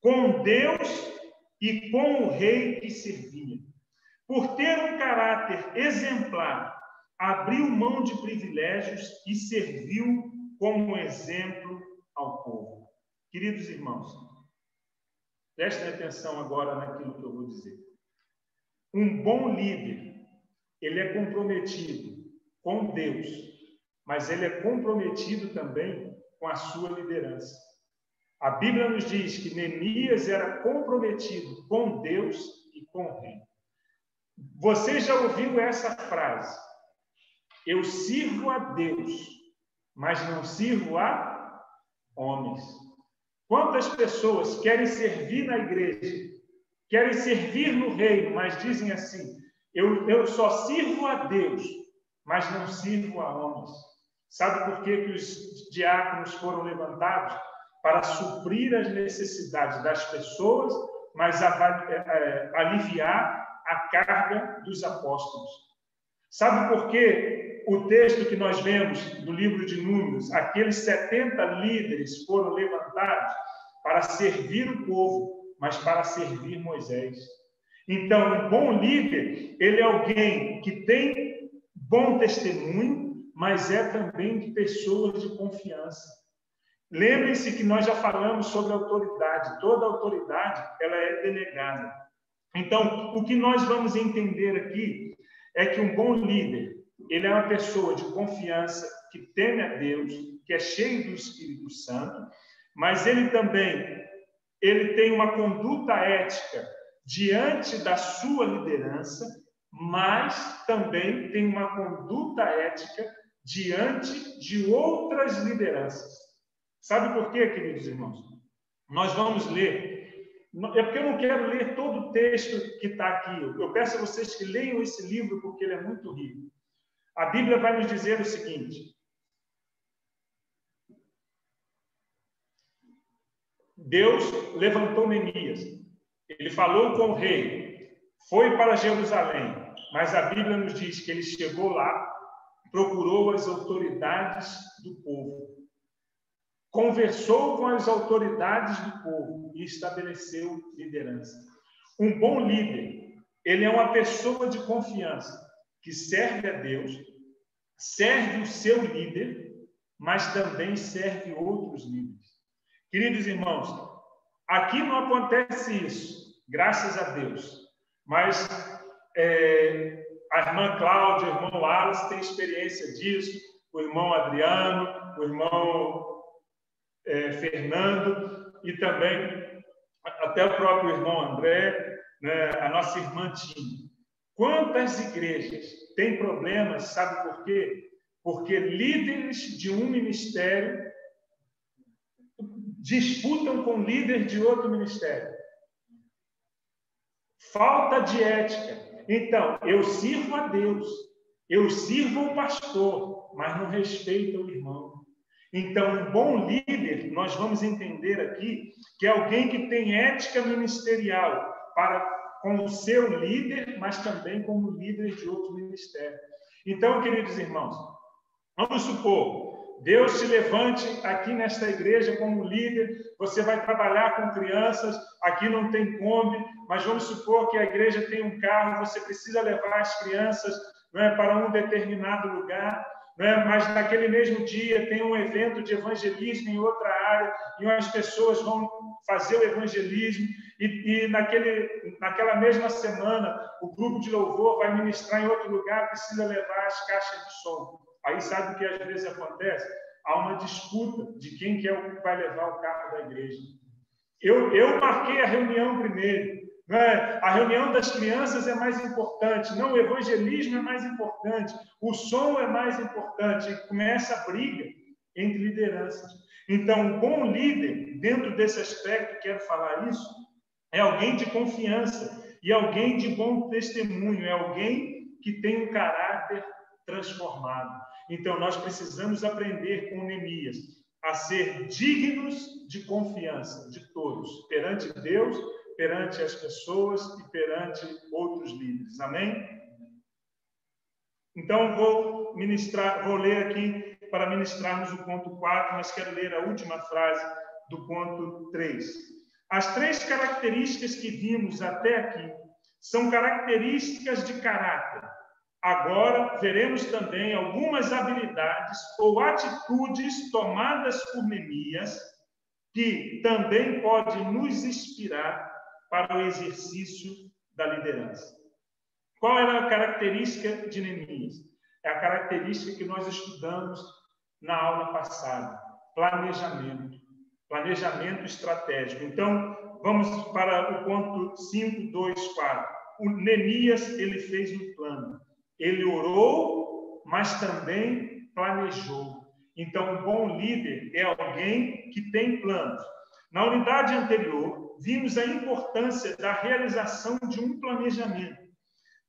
A: com Deus e com o rei que servia. Por ter um caráter exemplar, abriu mão de privilégios e serviu como exemplo ao povo. Queridos irmãos, prestem atenção agora naquilo que eu vou dizer. Um bom líder, ele é comprometido com Deus, mas ele é comprometido também com a sua liderança. A Bíblia nos diz que Neemias era comprometido com Deus e com o rei. Você já ouviu essa frase? Eu sirvo a Deus, mas não sirvo a homens. Quantas pessoas querem servir na igreja, querem servir no reino, mas dizem assim, eu só sirvo a Deus, mas não sirvo a homens. Sabe por que os diáconos foram levantados? Para suprir as necessidades das pessoas, mas aliviar a carga dos apóstolos. Sabe por que o texto que nós vemos no livro de Números, aqueles 70 líderes foram levantados para servir o povo, mas para servir Moisés? Então, um bom líder, ele é alguém que tem bom testemunho, mas é também de pessoas de confiança. Lembre-se que nós já falamos sobre autoridade. Toda autoridade, ela é delegada. Então, o que nós vamos entender aqui é que um bom líder, ele é uma pessoa de confiança, que teme a Deus, que é cheio do Espírito Santo, mas ele também tem uma conduta ética diante da sua liderança, mas também tem uma conduta ética diante de outras lideranças. Sabe por quê, queridos irmãos? Nós vamos ler. É porque eu não quero ler todo o texto que está aqui. Eu peço a vocês que leiam esse livro, porque ele é muito rico. A Bíblia vai nos dizer o seguinte. Deus levantou Neemias. Ele falou com o rei. Foi para Jerusalém. Mas a Bíblia nos diz que ele chegou lá, procurou as autoridades do povo. Conversou com as autoridades do povo e estabeleceu liderança. Um bom líder, ele é uma pessoa de confiança que serve a Deus, serve o seu líder, mas também serve outros líderes. Queridos irmãos, aqui não acontece isso, graças a Deus. Mas a irmã Cláudia, o irmão Wallace têm experiência disso, o irmão Adriano, o irmão Fernando e também até o próprio irmão André, né, a nossa irmã Tina. Quantas igrejas têm problemas, sabe por quê? Porque líderes de um ministério disputam com líder de outro ministério. Falta de ética. Então, eu sirvo a Deus, eu sirvo o pastor, mas não respeito o irmão. Então, um bom líder, nós vamos entender aqui, que é alguém que tem ética ministerial com o seu líder, mas também como líder de outro ministério. Então, queridos irmãos, vamos supor, Deus te levante aqui nesta igreja como líder, você vai trabalhar com crianças, aqui não tem Kombi, mas vamos supor que a igreja tem um carro, você precisa levar as crianças, não é, para um determinado lugar, não é, mas naquele mesmo dia tem um evento de evangelismo em outra área, e as pessoas vão fazer o evangelismo, e naquela mesma semana o grupo de louvor vai ministrar em outro lugar, precisa levar as caixas de som. Aí sabe o que às vezes acontece? Há uma disputa de quem que é o que vai levar o carro da igreja. Eu marquei a reunião primeiro. Né? A reunião das crianças é mais importante. Não, o evangelismo é mais importante. O som é mais importante. E começa a briga entre lideranças. Então, um bom líder, dentro desse aspecto, quero falar isso, é alguém de confiança e alguém de bom testemunho. É alguém que tem um caráter transformado. Então, nós precisamos aprender com Neemias a ser dignos de confiança de todos, perante Deus, perante as pessoas e perante outros líderes. Amém? Então, vou ler aqui para ministrarmos o ponto 4, mas quero ler a última frase do ponto 3. As 3 características que vimos até aqui são características de caráter. Agora, veremos também algumas habilidades ou atitudes tomadas por Neemias que também podem nos inspirar para o exercício da liderança. Qual era a característica de Neemias? É a característica que nós estudamos na aula passada. Planejamento. Planejamento estratégico. Então, vamos para o ponto 5, 2, 4. O Neemias, ele fez um plano. Ele orou, mas também planejou. Então, um bom líder é alguém que tem planos. Na unidade anterior, vimos a importância da realização de um planejamento.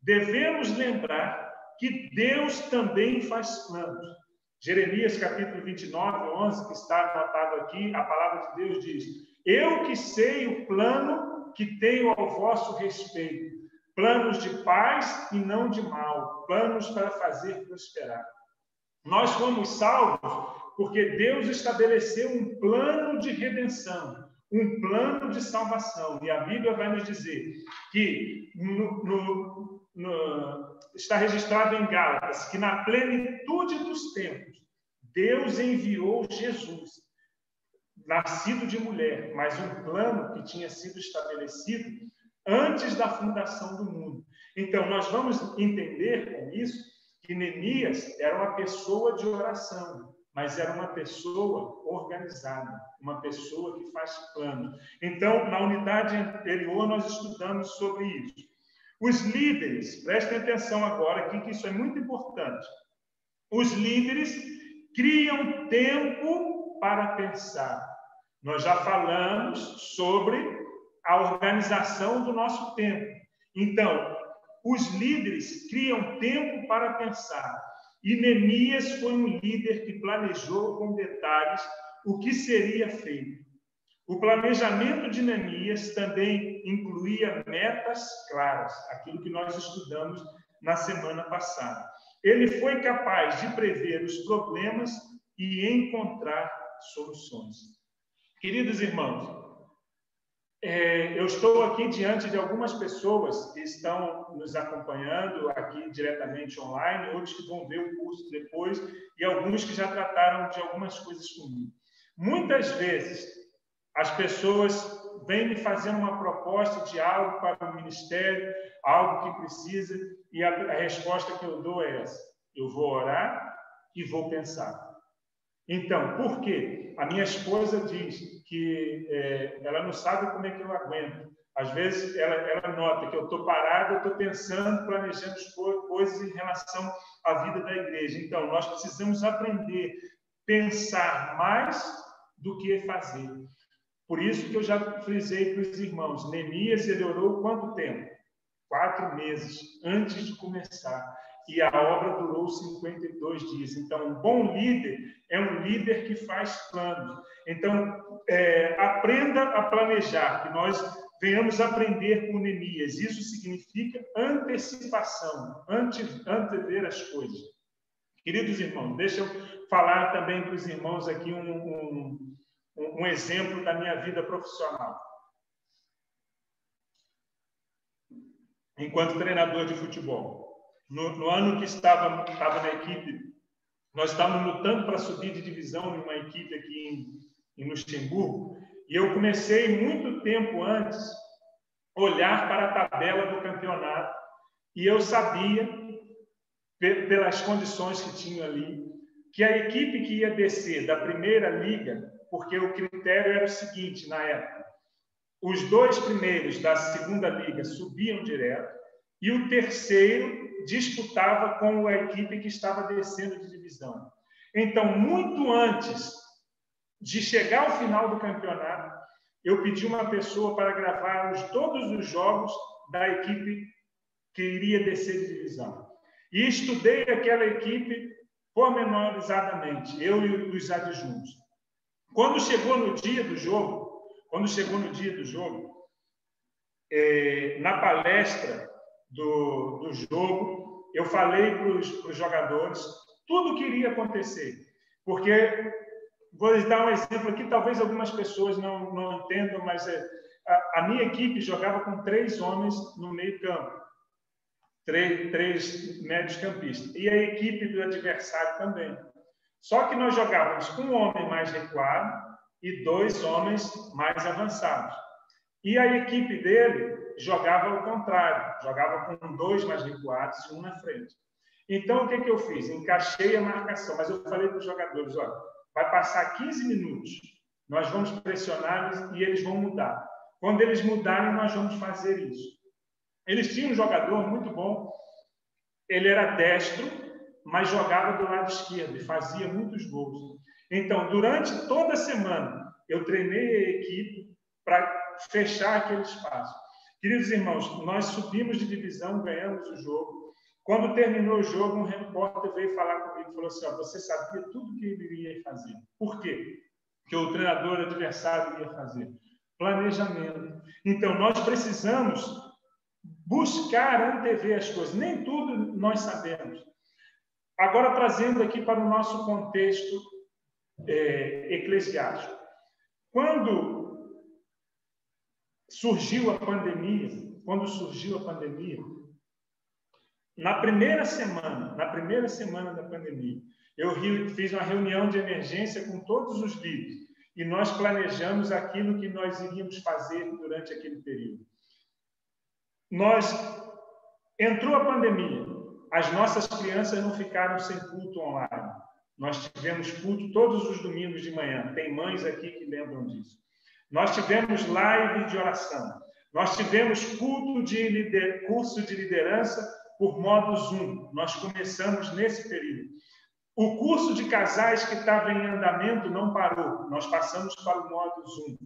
A: Devemos lembrar que Deus também faz planos. Jeremias, capítulo 29, 11, que está anotado aqui, a palavra de Deus diz: eu que sei o plano que tenho ao vosso respeito, planos de paz e não de mal, planos para fazer prosperar. Nós fomos salvos porque Deus estabeleceu um plano de redenção, um plano de salvação. E a Bíblia vai nos dizer que está registrado em Gálatas que na plenitude dos tempos, Deus enviou Jesus, nascido de mulher, mas um plano que tinha sido estabelecido antes da fundação do mundo. Então, nós vamos entender com isso que Neemias era uma pessoa de oração, mas era uma pessoa organizada, uma pessoa que faz plano. Então, na unidade anterior, nós estudamos sobre isso. Os líderes, prestem atenção agora aqui, que isso é muito importante. Os líderes criam tempo para pensar. Nós já falamos sobre a organização do nosso tempo. Então, os líderes criam tempo para pensar. E Neemias foi um líder que planejou com detalhes o que seria feito. O planejamento de Neemias também incluía metas claras, aquilo que nós estudamos na semana passada. Ele foi capaz de prever os problemas e encontrar soluções. Queridos irmãos, eu estou aqui diante de algumas pessoas que estão nos acompanhando aqui diretamente online, outros que vão ver o curso depois e alguns que já trataram de algumas coisas comigo. Muitas vezes, as pessoas vêm me fazendo uma proposta de algo para o ministério, algo que precisa, e a resposta que eu dou é essa: eu vou orar e vou pensar. Então, por quê? A minha esposa diz que ela não sabe como é que eu aguento. Às vezes, ela nota que eu estou parado, eu estou pensando, planejando coisas em relação à vida da igreja. Então, nós precisamos aprender a pensar mais do que fazer. Por isso que eu já frisei para os irmãos, Neemias, ele orou quanto tempo? 4 meses antes de começar. E a obra durou 52 dias. Então, um bom líder é um líder que faz planos. Então, aprenda a planejar, que nós venhamos aprender com Neemias. Isso significa antecipação, antever as coisas. Queridos irmãos, deixa eu falar também para os irmãos aqui um exemplo da minha vida profissional. Enquanto treinador de futebol. No ano que estava na equipe, nós estávamos lutando para subir de divisão em uma equipe aqui em Luxemburgo, e eu comecei muito tempo antes olhar para a tabela do campeonato, e eu sabia, pelas condições que tinha ali, que a equipe que ia descer da primeira liga, porque o critério era o seguinte, na época, os 2 primeiros da segunda liga subiam direto, e o terceiro disputava com a equipe que estava descendo de divisão. Então, muito antes de chegar ao final do campeonato, eu pedi uma pessoa para gravar todos os jogos da equipe que iria descer de divisão. E estudei aquela equipe pormenorizadamente, eu e os adjuntos. Quando chegou no dia do jogo, na palestra do jogo, eu falei para os jogadores tudo o que iria acontecer. Porque, vou lhes dar um exemplo aqui, talvez algumas pessoas não entendam, mas a minha equipe jogava com 3 homens no meio campo. 3 médios campistas. E a equipe do adversário também. Só que nós jogávamos com um homem mais recuado e 2 homens mais avançados. E a equipe dele jogava ao contrário, jogava com 2 mais recuados e 1 na frente. Então, o que eu fiz? Encaixei a marcação, mas eu falei para os jogadores, olha, vai passar 15 minutos, nós vamos pressionar e eles vão mudar. Quando eles mudarem, nós vamos fazer isso. Eles tinham um jogador muito bom, ele era destro, mas jogava do lado esquerdo e fazia muitos gols. Então, durante toda a semana, eu treinei a equipe para fechar aquele espaço. Queridos irmãos, nós subimos de divisão, ganhamos o jogo. Quando terminou o jogo, um repórter veio falar comigo e falou assim, você sabia tudo o que ele iria fazer. Por quê? Que o treinador adversário ia fazer. Planejamento. Então, nós precisamos buscar antever as coisas. Nem tudo nós sabemos. Agora, trazendo aqui para o nosso contexto eclesiástico. Quando surgiu a pandemia, na primeira semana da pandemia, eu fiz uma reunião de emergência com todos os líderes e nós planejamos aquilo que nós iríamos fazer durante aquele período. Entrou a pandemia, as nossas crianças não ficaram sem culto online. Nós tivemos culto todos os domingos de manhã. Tem mães aqui que lembram disso. Nós tivemos live de oração. Nós tivemos curso de liderança por modo Zoom. Nós começamos nesse período. O curso de casais que estava em andamento não parou. Nós passamos para o modo Zoom.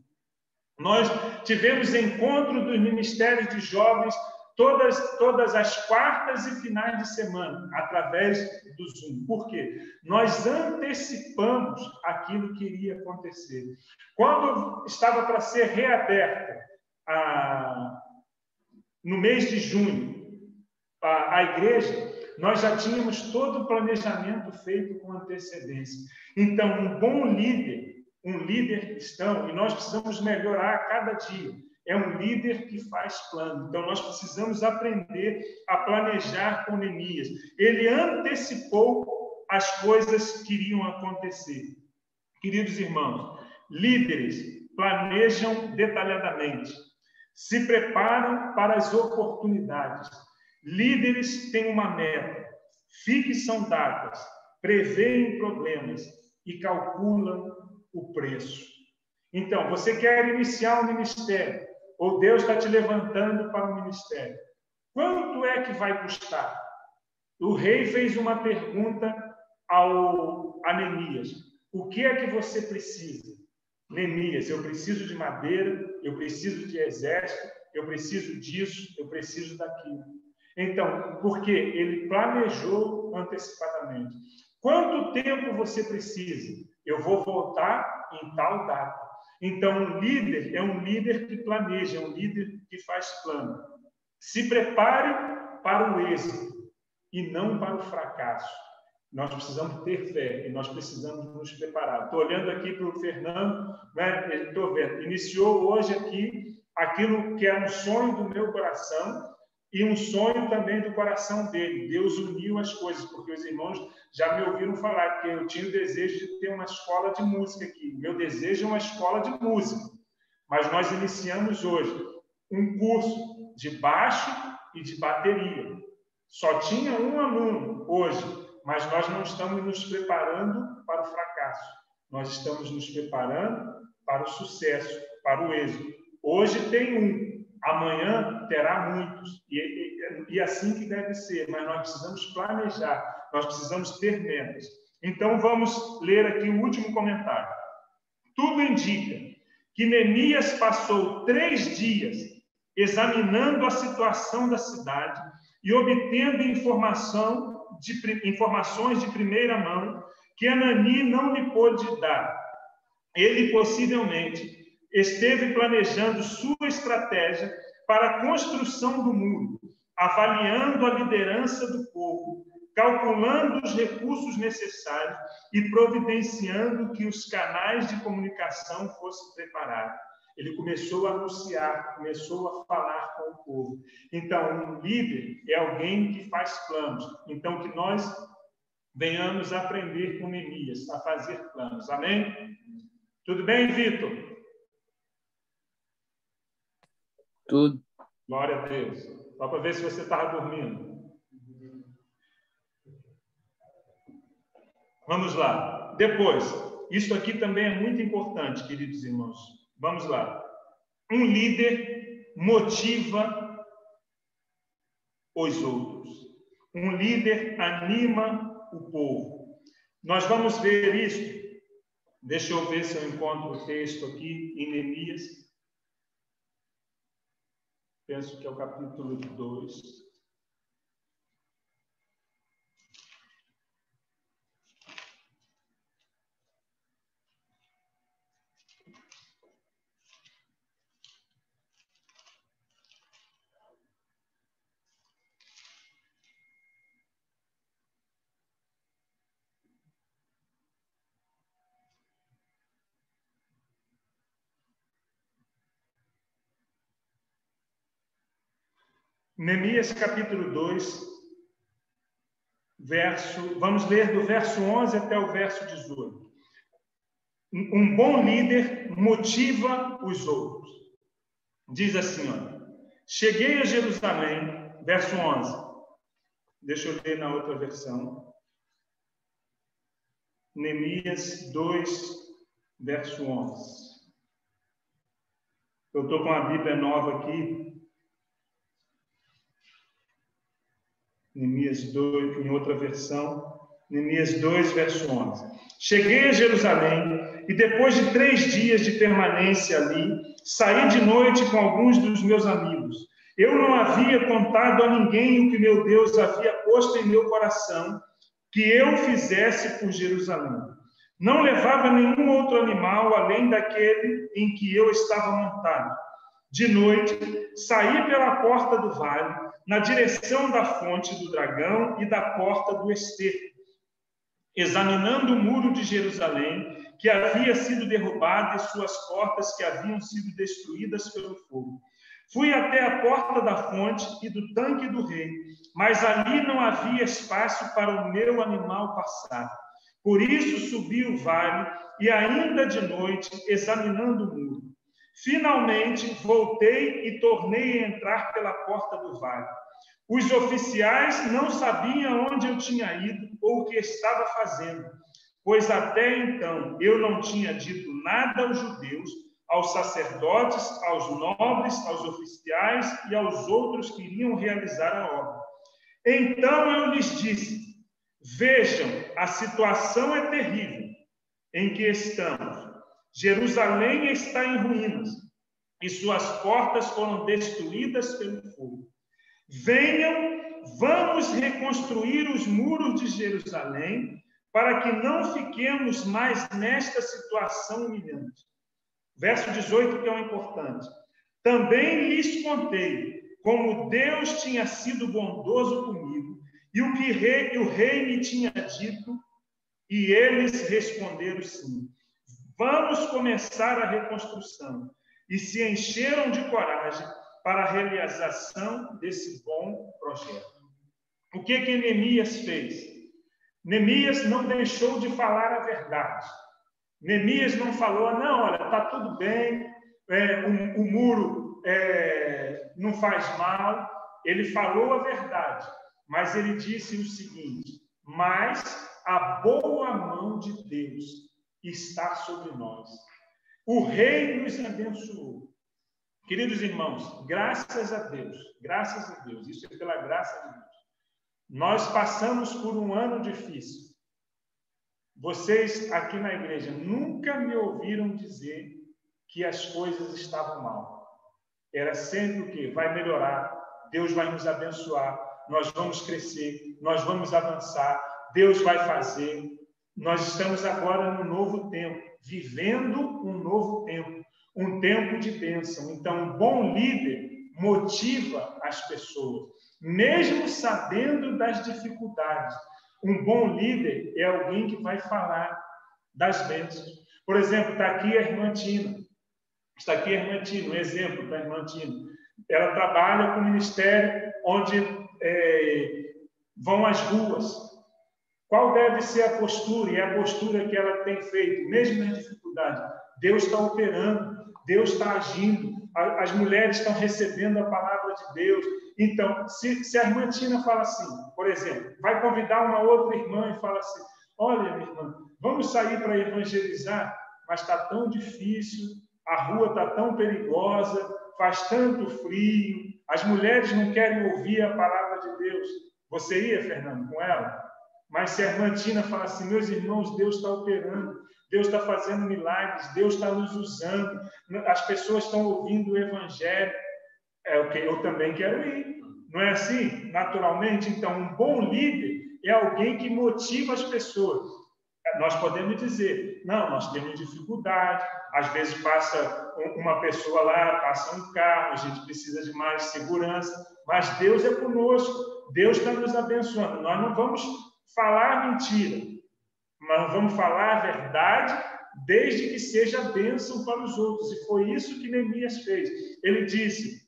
A: Nós tivemos encontro dos ministérios de jovens todas as quartas e finais de semana, através do Zoom. Por quê? Nós antecipamos aquilo que iria acontecer. Quando estava para ser reaberta, no mês de junho, a igreja, nós já tínhamos todo o planejamento feito com antecedência. Então, um bom líder, um líder cristão, e nós precisamos melhorar a cada dia, é um líder que faz plano. Então, nós precisamos aprender a planejar com Neemias. Ele antecipou as coisas que iriam acontecer. Queridos irmãos, líderes planejam detalhadamente, se preparam para as oportunidades. Líderes têm uma meta, fixam datas, preveem problemas e calculam o preço. Então, você quer iniciar um ministério, ou Deus está te levantando para um ministério. Quanto é que vai custar? O rei fez uma pergunta a Neemias. O que é que você precisa? Neemias, eu preciso de madeira, eu preciso de exército, eu preciso disso, eu preciso daquilo. Então, porque ele planejou antecipadamente. Quanto tempo você precisa? Eu vou voltar em tal data. Então, um líder é um líder que planeja, é um líder que faz plano. Se prepare para o êxito e não para o fracasso. Nós precisamos ter fé e nós precisamos nos preparar. Estou olhando aqui para o Fernando, né? Estou vendo, iniciou hoje aqui aquilo que é um sonho do meu coração e um sonho também do coração dele. Deus uniu as coisas, porque os irmãos já me ouviram falar que eu tinha o desejo de ter uma escola de música aqui. Meu desejo é uma escola de música. Mas nós iniciamos hoje um curso de baixo e de bateria. Só tinha um aluno hoje, mas nós não estamos nos preparando para o fracasso. Nós estamos nos preparando para o sucesso, para o êxito. Hoje tem um, amanhã terá muitos. E assim que deve ser, mas nós precisamos planejar, nós precisamos ter metas. Então, vamos ler aqui o último comentário. Tudo indica que Neemias passou 3 dias examinando a situação da cidade e obtendo informações de primeira mão que Hanani não lhe pôde dar. Ele possivelmente esteve planejando sua estratégia para a construção do muro, avaliando a liderança do povo, calculando os recursos necessários e providenciando que os canais de comunicação fossem preparados. Ele começou a anunciar, começou a falar com o povo. Então, um líder é alguém que faz planos. Então, que nós venhamos aprender com Neemias, a fazer planos. Amém? Tudo bem, Vitor?
B: Tudo.
A: Glória a Deus. Só para ver se você estava dormindo. Vamos lá. Depois, isso aqui também é muito importante, queridos irmãos. Vamos lá. Um líder motiva os outros. Um líder anima o povo. Nós vamos ver isso. Deixa eu ver se eu encontro o texto aqui em Neemias. Penso que é o capítulo 2. Neemias, capítulo 2, vamos ler do verso 11 até o verso 18. Um bom líder motiva os outros. Diz assim, ó, cheguei a Jerusalém, verso 11. Deixa eu ler na outra versão. Neemias 2, verso 11. Eu estou com a Bíblia nova aqui. Neemias 2, em outra versão, Neemias 2, verso 11. Cheguei a Jerusalém e depois de 3 dias de permanência ali, saí de noite com alguns dos meus amigos. Eu não havia contado a ninguém o que meu Deus havia posto em meu coração que eu fizesse por Jerusalém. Não levava nenhum outro animal além daquele em que eu estava montado. De noite, saí pela porta do vale, na direção da fonte do dragão e da porta do esterco, examinando o muro de Jerusalém, que havia sido derrubado, e suas portas que haviam sido destruídas pelo fogo. Fui até a porta da fonte e do tanque do rei, mas ali não havia espaço para o meu animal passar. Por isso subi o vale e ainda de noite, examinando o muro. Finalmente, voltei e tornei a entrar pela porta do vale. Os oficiais não sabiam onde eu tinha ido ou o que estava fazendo, pois até então eu não tinha dito nada aos judeus, aos sacerdotes, aos nobres, aos oficiais e aos outros que iriam realizar a obra. Então eu lhes disse: vejam, a situação é terrível em que estamos. Jerusalém está em ruínas. e suas portas foram destruídas pelo fogo. Venham, vamos reconstruir os muros de Jerusalém, para que não fiquemos mais nesta situação humilhante. Verso 18, que é o importante. Também lhes contei como Deus tinha sido bondoso comigo, e o que o rei me tinha dito, e eles responderam sim. Vamos começar a reconstrução. E se encheram de coragem para a realização desse bom projeto. O que Neemias fez? Neemias não deixou de falar a verdade. Neemias não falou, não, olha, está tudo bem, o muro não faz mal. Ele falou a verdade, mas ele disse o seguinte: mas a boa mão de Deus está sobre nós. O rei nos abençoou. Queridos irmãos, graças a Deus, isso é pela graça de Deus. Nós passamos por um ano difícil. Vocês aqui na igreja nunca me ouviram dizer que as coisas estavam mal. Era sempre o quê? Vai melhorar, Deus vai nos abençoar, nós vamos crescer, nós vamos avançar, Deus vai fazer. Nós estamos agora num novo tempo, vivendo um novo tempo, um tempo de bênção. Então, um bom líder motiva as pessoas, mesmo sabendo das dificuldades. Um bom líder é alguém que vai falar das bênçãos. Por exemplo, está aqui a irmã Tina. Está aqui a irmã Tina, um exemplo da irmã Tina. Ela trabalha com o ministério onde vão às ruas. Qual deve ser a postura? E a postura que ela tem feito, mesmo nas dificuldades. Deus está operando, Deus está agindo, as mulheres estão recebendo a palavra de Deus. Então, se a irmã Tina fala assim, por exemplo, vai convidar uma outra irmã e fala assim: olha, minha irmã, vamos sair para evangelizar, mas está tão difícil, a rua está tão perigosa, faz tanto frio, as mulheres não querem ouvir a palavra de Deus. Você ia, Fernando, com ela? Mas se a irmã Tina fala assim: meus irmãos, Deus está operando, Deus está fazendo milagres, Deus está nos usando, as pessoas estão ouvindo o evangelho, é o que eu também quero ir. Não é assim? Naturalmente, então, um bom líder é alguém que motiva as pessoas. Nós podemos dizer, não, nós temos dificuldade, às vezes passa uma pessoa lá, passa um carro, a gente precisa de mais segurança, mas Deus é conosco, Deus está nos abençoando. Nós não vamos falar mentira, mas vamos falar a verdade, desde que seja bênção para os outros. E foi isso que Neemias fez. Ele disse,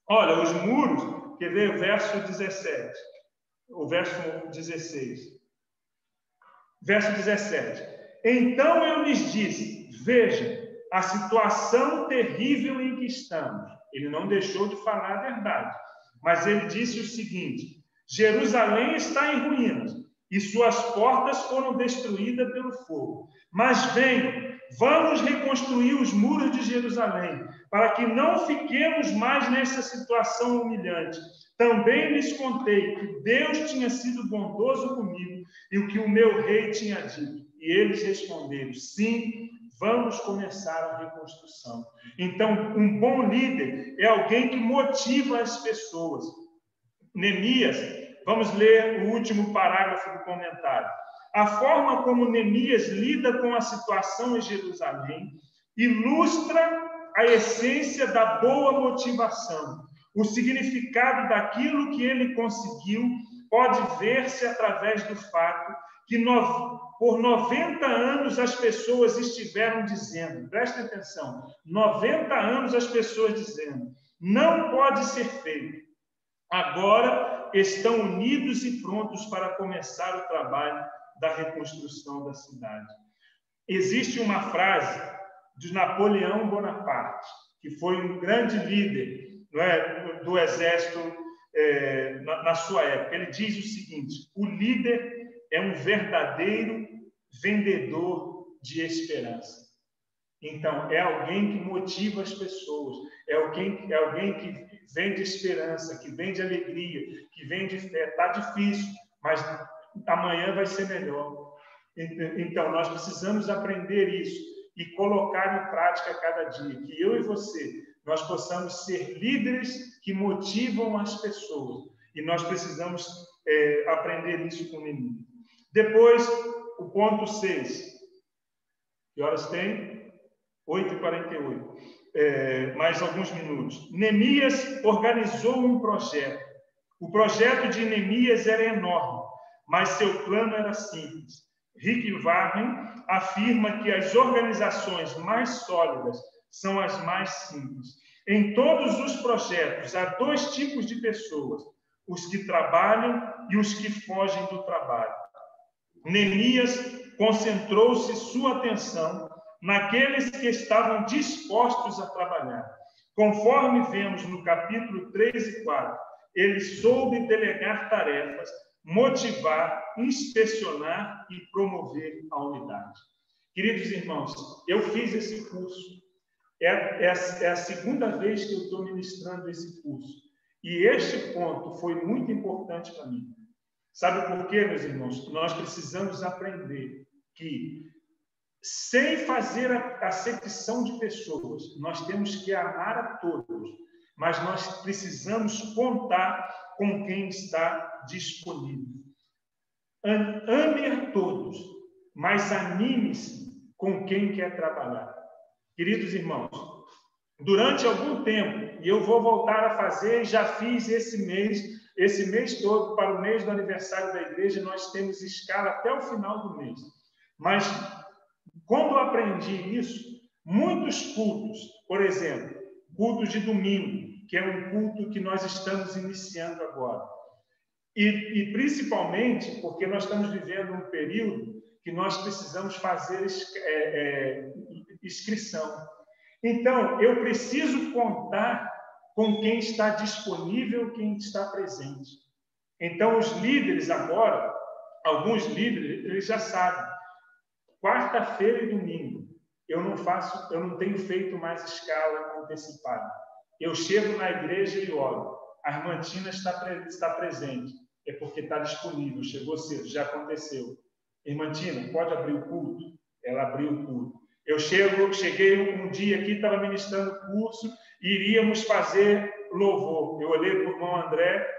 A: olha, os muros, quer ver o verso 17, o verso 16. Verso 17. Então eu lhes disse, vejam, a situação terrível em que estamos. Ele não deixou de falar a verdade, mas ele disse o seguinte: Jerusalém está em ruínas, e suas portas foram destruídas pelo fogo. Mas venham, vamos reconstruir os muros de Jerusalém, para que não fiquemos mais nessa situação humilhante. Também lhes contei que Deus tinha sido bondoso comigo e o que o meu rei tinha dito. E eles responderam, sim, vamos começar a reconstrução. Então, um bom líder é alguém que motiva as pessoas. Neemias, vamos ler o último parágrafo do comentário. A forma como Neemias lida com a situação em Jerusalém ilustra a essência da boa motivação. O significado daquilo que ele conseguiu pode ver-se através do fato que por 90 anos as pessoas estiveram dizendo, prestem atenção, 90 anos as pessoas dizendo, não pode ser feito. Agora estão unidos e prontos para começar o trabalho da reconstrução da cidade. Existe uma frase de Napoleão Bonaparte, que foi um grande líder, não é, do exército na sua época. Ele diz o seguinte: o líder é um verdadeiro vendedor de esperança. Então, é alguém que motiva as pessoas, é alguém que vende esperança, que vende alegria, que vende fé. Está difícil, mas amanhã vai ser melhor. Então, nós precisamos aprender isso e colocar em prática a cada dia, que eu e você nós possamos ser líderes que motivam as pessoas. E nós precisamos aprender isso com Neemias. Depois, o ponto 6. Que horas tem? 8h48. Mais alguns minutos. Neemias organizou um projeto. O projeto de Neemias era enorme, mas seu plano era simples. Rick Warren afirma que as organizações mais sólidas são as mais simples. Em todos os projetos, há 2 tipos de pessoas: os que trabalham e os que fogem do trabalho. Neemias concentrou-se sua atenção naqueles que estavam dispostos a trabalhar. Conforme vemos no capítulo 3 e 4, ele soube delegar tarefas, motivar, inspecionar e promover a unidade. Queridos irmãos, eu fiz esse curso. É a segunda vez que eu estou ministrando esse curso. E este ponto foi muito importante para mim. Sabe por quê, meus irmãos? Nós precisamos aprender que, sem fazer a acepção de pessoas, nós temos que amar a todos, mas nós precisamos contar com quem está disponível. Ame a todos, mas anime-se com quem quer trabalhar. Queridos irmãos, durante algum tempo, e eu vou voltar a fazer, já fiz esse mês todo, para o mês do aniversário da igreja, nós temos escala até o final do mês. Mas, quando eu aprendi isso, muitos cultos, por exemplo, cultos de domingo, que é um culto que nós estamos iniciando agora, e principalmente porque nós estamos vivendo um período que nós precisamos fazer inscrição. Então, eu preciso contar com quem está disponível, quem está presente. Então, os líderes agora, alguns líderes, eles já sabem. Quarta-feira e domingo, eu não tenho feito mais escala antecipada. Eu chego na igreja e olho. A irmã Tina está presente. É porque está disponível, chegou cedo, já aconteceu. Irmã Tina, pode abrir o culto? Ela abriu o culto. Eu cheguei um dia aqui, estava ministrando o curso, e iríamos fazer louvor. Eu olhei para o irmão André,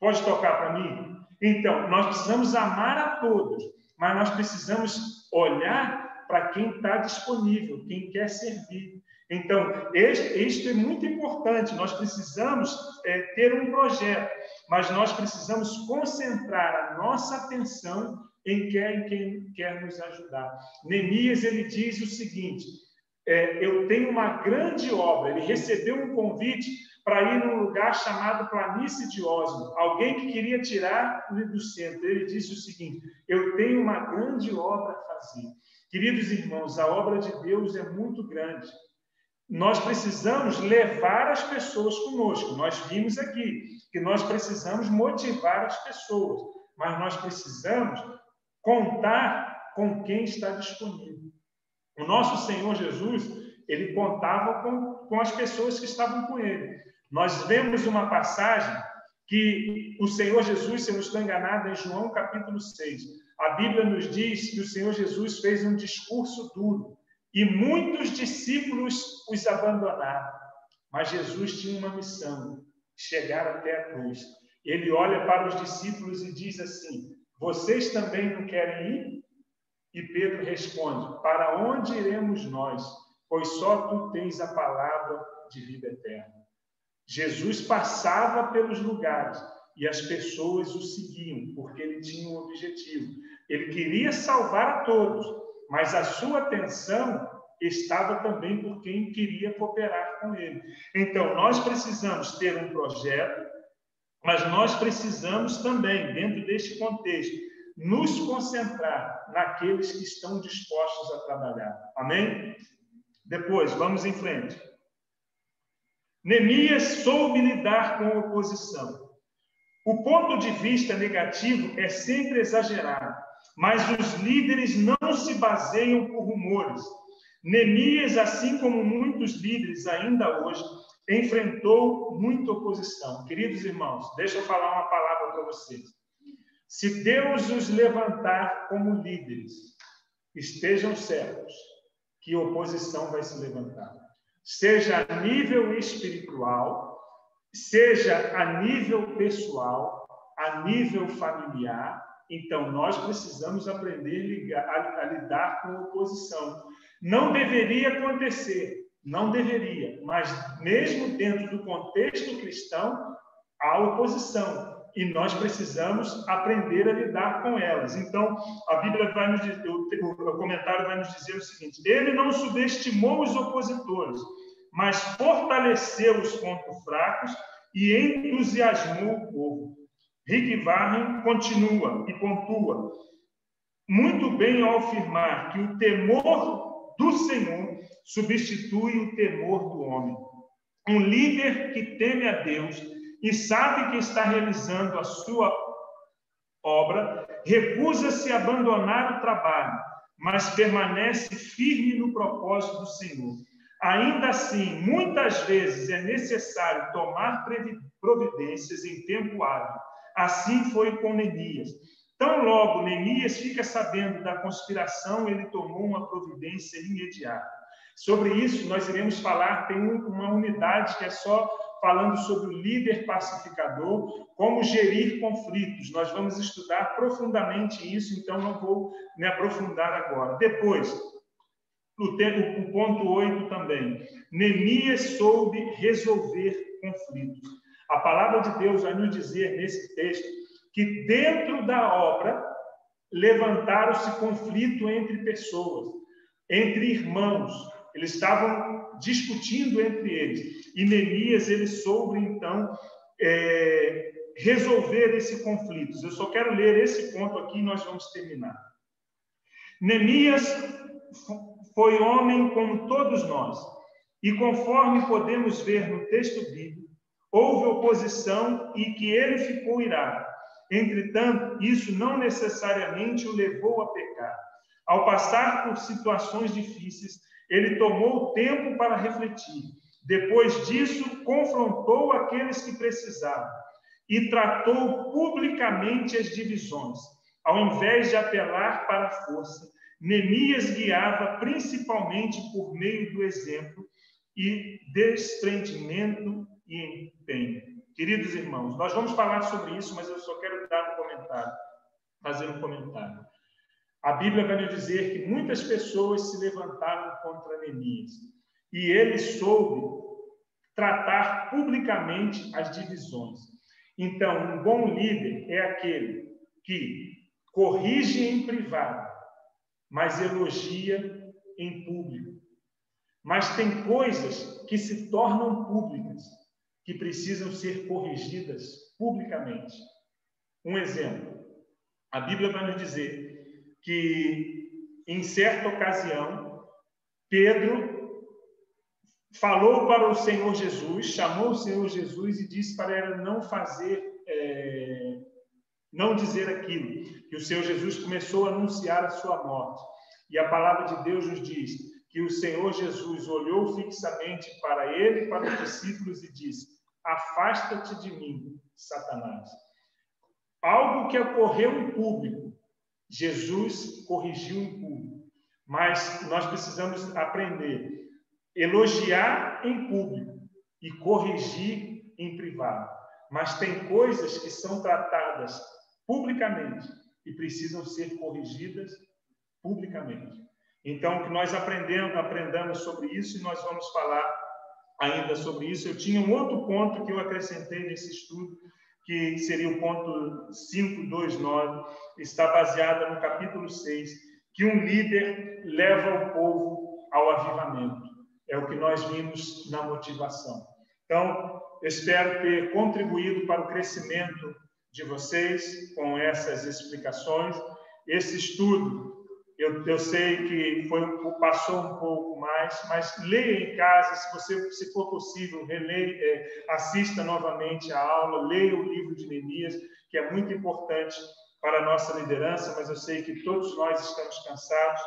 A: pode tocar para mim? Então, nós precisamos amar a todos, mas nós precisamos olhar para quem está disponível, quem quer servir. Então, isto é muito importante. Nós precisamos ter um projeto, mas nós precisamos concentrar a nossa atenção em quem quer nos ajudar. Neemias, ele diz o seguinte, eu tenho uma grande obra. Ele recebeu um convite para ir num lugar chamado Planície de Osmo, alguém que queria tirar do centro. Ele disse o seguinte, eu tenho uma grande obra a fazer. Queridos irmãos, a obra de Deus é muito grande. Nós precisamos levar as pessoas conosco. Nós vimos aqui que nós precisamos motivar as pessoas, mas nós precisamos contar com quem está disponível. O nosso Senhor Jesus, ele contava com as pessoas que estavam com ele. Nós vemos uma passagem que o Senhor Jesus, se eu não estou enganado, em João capítulo 6, a Bíblia nos diz que o Senhor Jesus fez um discurso duro e muitos discípulos os abandonaram. Mas Jesus tinha uma missão, chegar até a cruz. Ele olha para os discípulos e diz assim, vocês também não querem ir? E Pedro responde, para onde iremos nós? Pois só tu tens a palavra de vida eterna. Jesus passava pelos lugares e as pessoas o seguiam, porque ele tinha um objetivo. Ele queria salvar a todos, mas a sua atenção estava também por quem queria cooperar com ele. Então, nós precisamos ter um projeto, mas nós precisamos também, dentro deste contexto, nos concentrar naqueles que estão dispostos a trabalhar. Amém? Depois, vamos em frente. Neemias soube lidar com a oposição. O ponto de vista negativo é sempre exagerado, mas os líderes não se baseiam por rumores. Neemias, assim como muitos líderes ainda hoje, enfrentou muita oposição. Queridos irmãos, deixa eu falar uma palavra para vocês. Se Deus os levantar como líderes, estejam certos que oposição vai se levantar. seja a nível espiritual, seja a nível pessoal, a nível familiar. Então, nós precisamos aprender a lidar com oposição. Não deveria acontecer, não deveria, mas mesmo dentro do contexto cristão, há oposição. E nós precisamos aprender a lidar com elas. Então, a Bíblia vai nos dizer, o comentário vai nos dizer o seguinte: ele não subestimou os opositores, mas fortaleceu-os contra os fracos e entusiasmou o povo. Rick Warren continua e pontua: muito bem ao afirmar que o temor do Senhor substitui o temor do homem. Um líder que teme a Deus e sabe que está realizando a sua obra, recusa-se a abandonar o trabalho, mas permanece firme no propósito do Senhor. Ainda assim, muitas vezes é necessário tomar providências em tempo hábil. Assim foi com Neemias. Tão logo Neemias fica sabendo da conspiração, ele tomou uma providência imediata. Sobre isso, nós iremos falar, tem uma unidade que é só falando sobre o líder pacificador, como gerir conflitos. Nós vamos estudar profundamente isso, então não vou me aprofundar agora. Depois, o ponto 8 também. Neemias soube resolver conflitos. A palavra de Deus vai nos dizer nesse texto que dentro da obra levantaram-se conflito entre pessoas, entre irmãos. Eles estavam discutindo entre eles. E Neemias, ele soube, então, resolver esse conflito. Eu só quero ler esse ponto aqui e nós vamos terminar. Neemias foi homem como todos nós. E conforme podemos ver no texto bíblico, houve oposição e que ele ficou irado. Entretanto, isso não necessariamente o levou a pecar. Ao passar por situações difíceis, ele tomou tempo para refletir. Depois disso, confrontou aqueles que precisavam e tratou publicamente as divisões. Ao invés de apelar para a força, Neemias guiava principalmente por meio do exemplo e desprendimento e empenho. Queridos irmãos, nós vamos falar sobre isso, mas eu só quero dar um comentário, fazer um comentário. A Bíblia vai nos dizer que muitas pessoas se levantaram contra Neemias e ele soube tratar publicamente as divisões. Então, um bom líder é aquele que corrige em privado, mas elogia em público. Mas tem coisas que se tornam públicas, que precisam ser corrigidas publicamente. Um exemplo, a Bíblia vai nos dizer que, em certa ocasião, Pedro falou para o Senhor Jesus, chamou o Senhor Jesus e disse para ele não dizer aquilo, que o Senhor Jesus começou a anunciar a sua morte. E a palavra de Deus nos diz que o Senhor Jesus olhou fixamente para ele e para os discípulos e disse: afasta-te de mim, Satanás. Algo que ocorreu em público, Jesus corrigiu em público, mas nós precisamos aprender a elogiar em público e corrigir em privado. Mas tem coisas que são tratadas publicamente e precisam ser corrigidas publicamente. Então, que nós aprendamos sobre isso e nós vamos falar ainda sobre isso. Eu tinha um outro ponto que eu acrescentei nesse estudo, que seria o ponto 529, está baseada no capítulo 6, que um líder leva o povo ao avivamento. É o que nós vimos na motivação. Então, eu espero ter contribuído para o crescimento de vocês com essas explicações. Esse estudo, eu sei que passou um pouco mais, mas leia em casa, se for possível, releia, assista novamente a aula, leia o livro de Neemias, que é muito importante para a nossa liderança, mas eu sei que todos nós estamos cansados,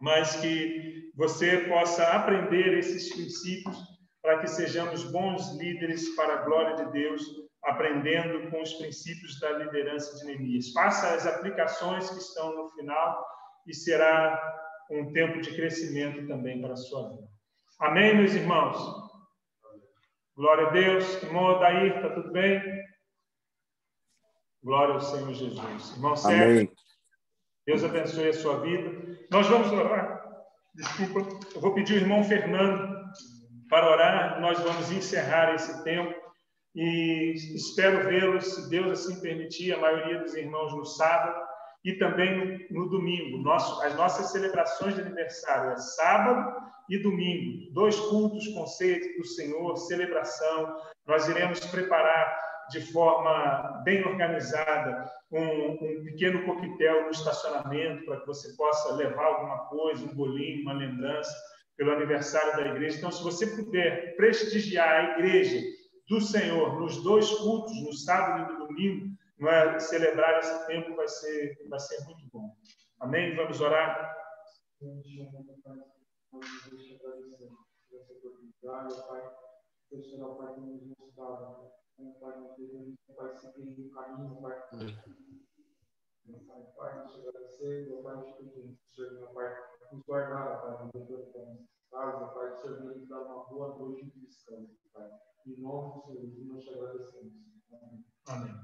A: mas que você possa aprender esses princípios para que sejamos bons líderes para a glória de Deus, aprendendo com os princípios da liderança de Neemias. Faça as aplicações que estão no final e será um tempo de crescimento também para a sua vida. Amém, meus irmãos? Glória a Deus. Irmão Odair, está tudo bem? Glória ao Senhor Jesus. Irmão Sérgio,
C: Amém.
A: Deus abençoe a sua vida. Nós vamos orar. Desculpa, eu vou pedir ao irmão Fernando para orar. Nós vamos encerrar esse tempo e espero vê-los, se Deus assim permitir, a maioria dos irmãos no sábado e também no domingo. As nossas celebrações de aniversário é sábado e domingo. 2 cultos com ceia do Senhor, celebração. Nós iremos preparar de forma bem organizada um pequeno coquetel no estacionamento para que você possa levar alguma coisa, um bolinho, uma lembrança pelo aniversário da igreja. Então, se você puder prestigiar a igreja do Senhor nos 2 cultos, no sábado e no domingo, celebrar esse tempo vai ser muito bom. Amém? Vamos orar?
D: Pai, seguir o caminho, Pai. Pai, te agradecer, meu Pai, Senhor, meu Pai, nos guardar, Pai, no doutor da nossa casa, Pai, Senhor, nos dar uma boa noite de descanso, Pai. Em nome do Senhor, nós te agradecemos. Amém.
A: Amém.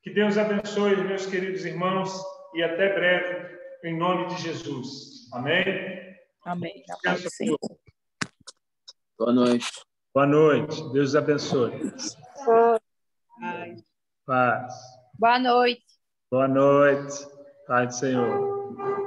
A: Que Deus abençoe, meus queridos irmãos, e até breve, em nome de Jesus. Amém?
E: Amém. Na paz do Senhor.
B: Boa noite.
A: Boa noite. Deus abençoe. Paz.
E: Boa noite.
A: Boa noite. Paz do Senhor.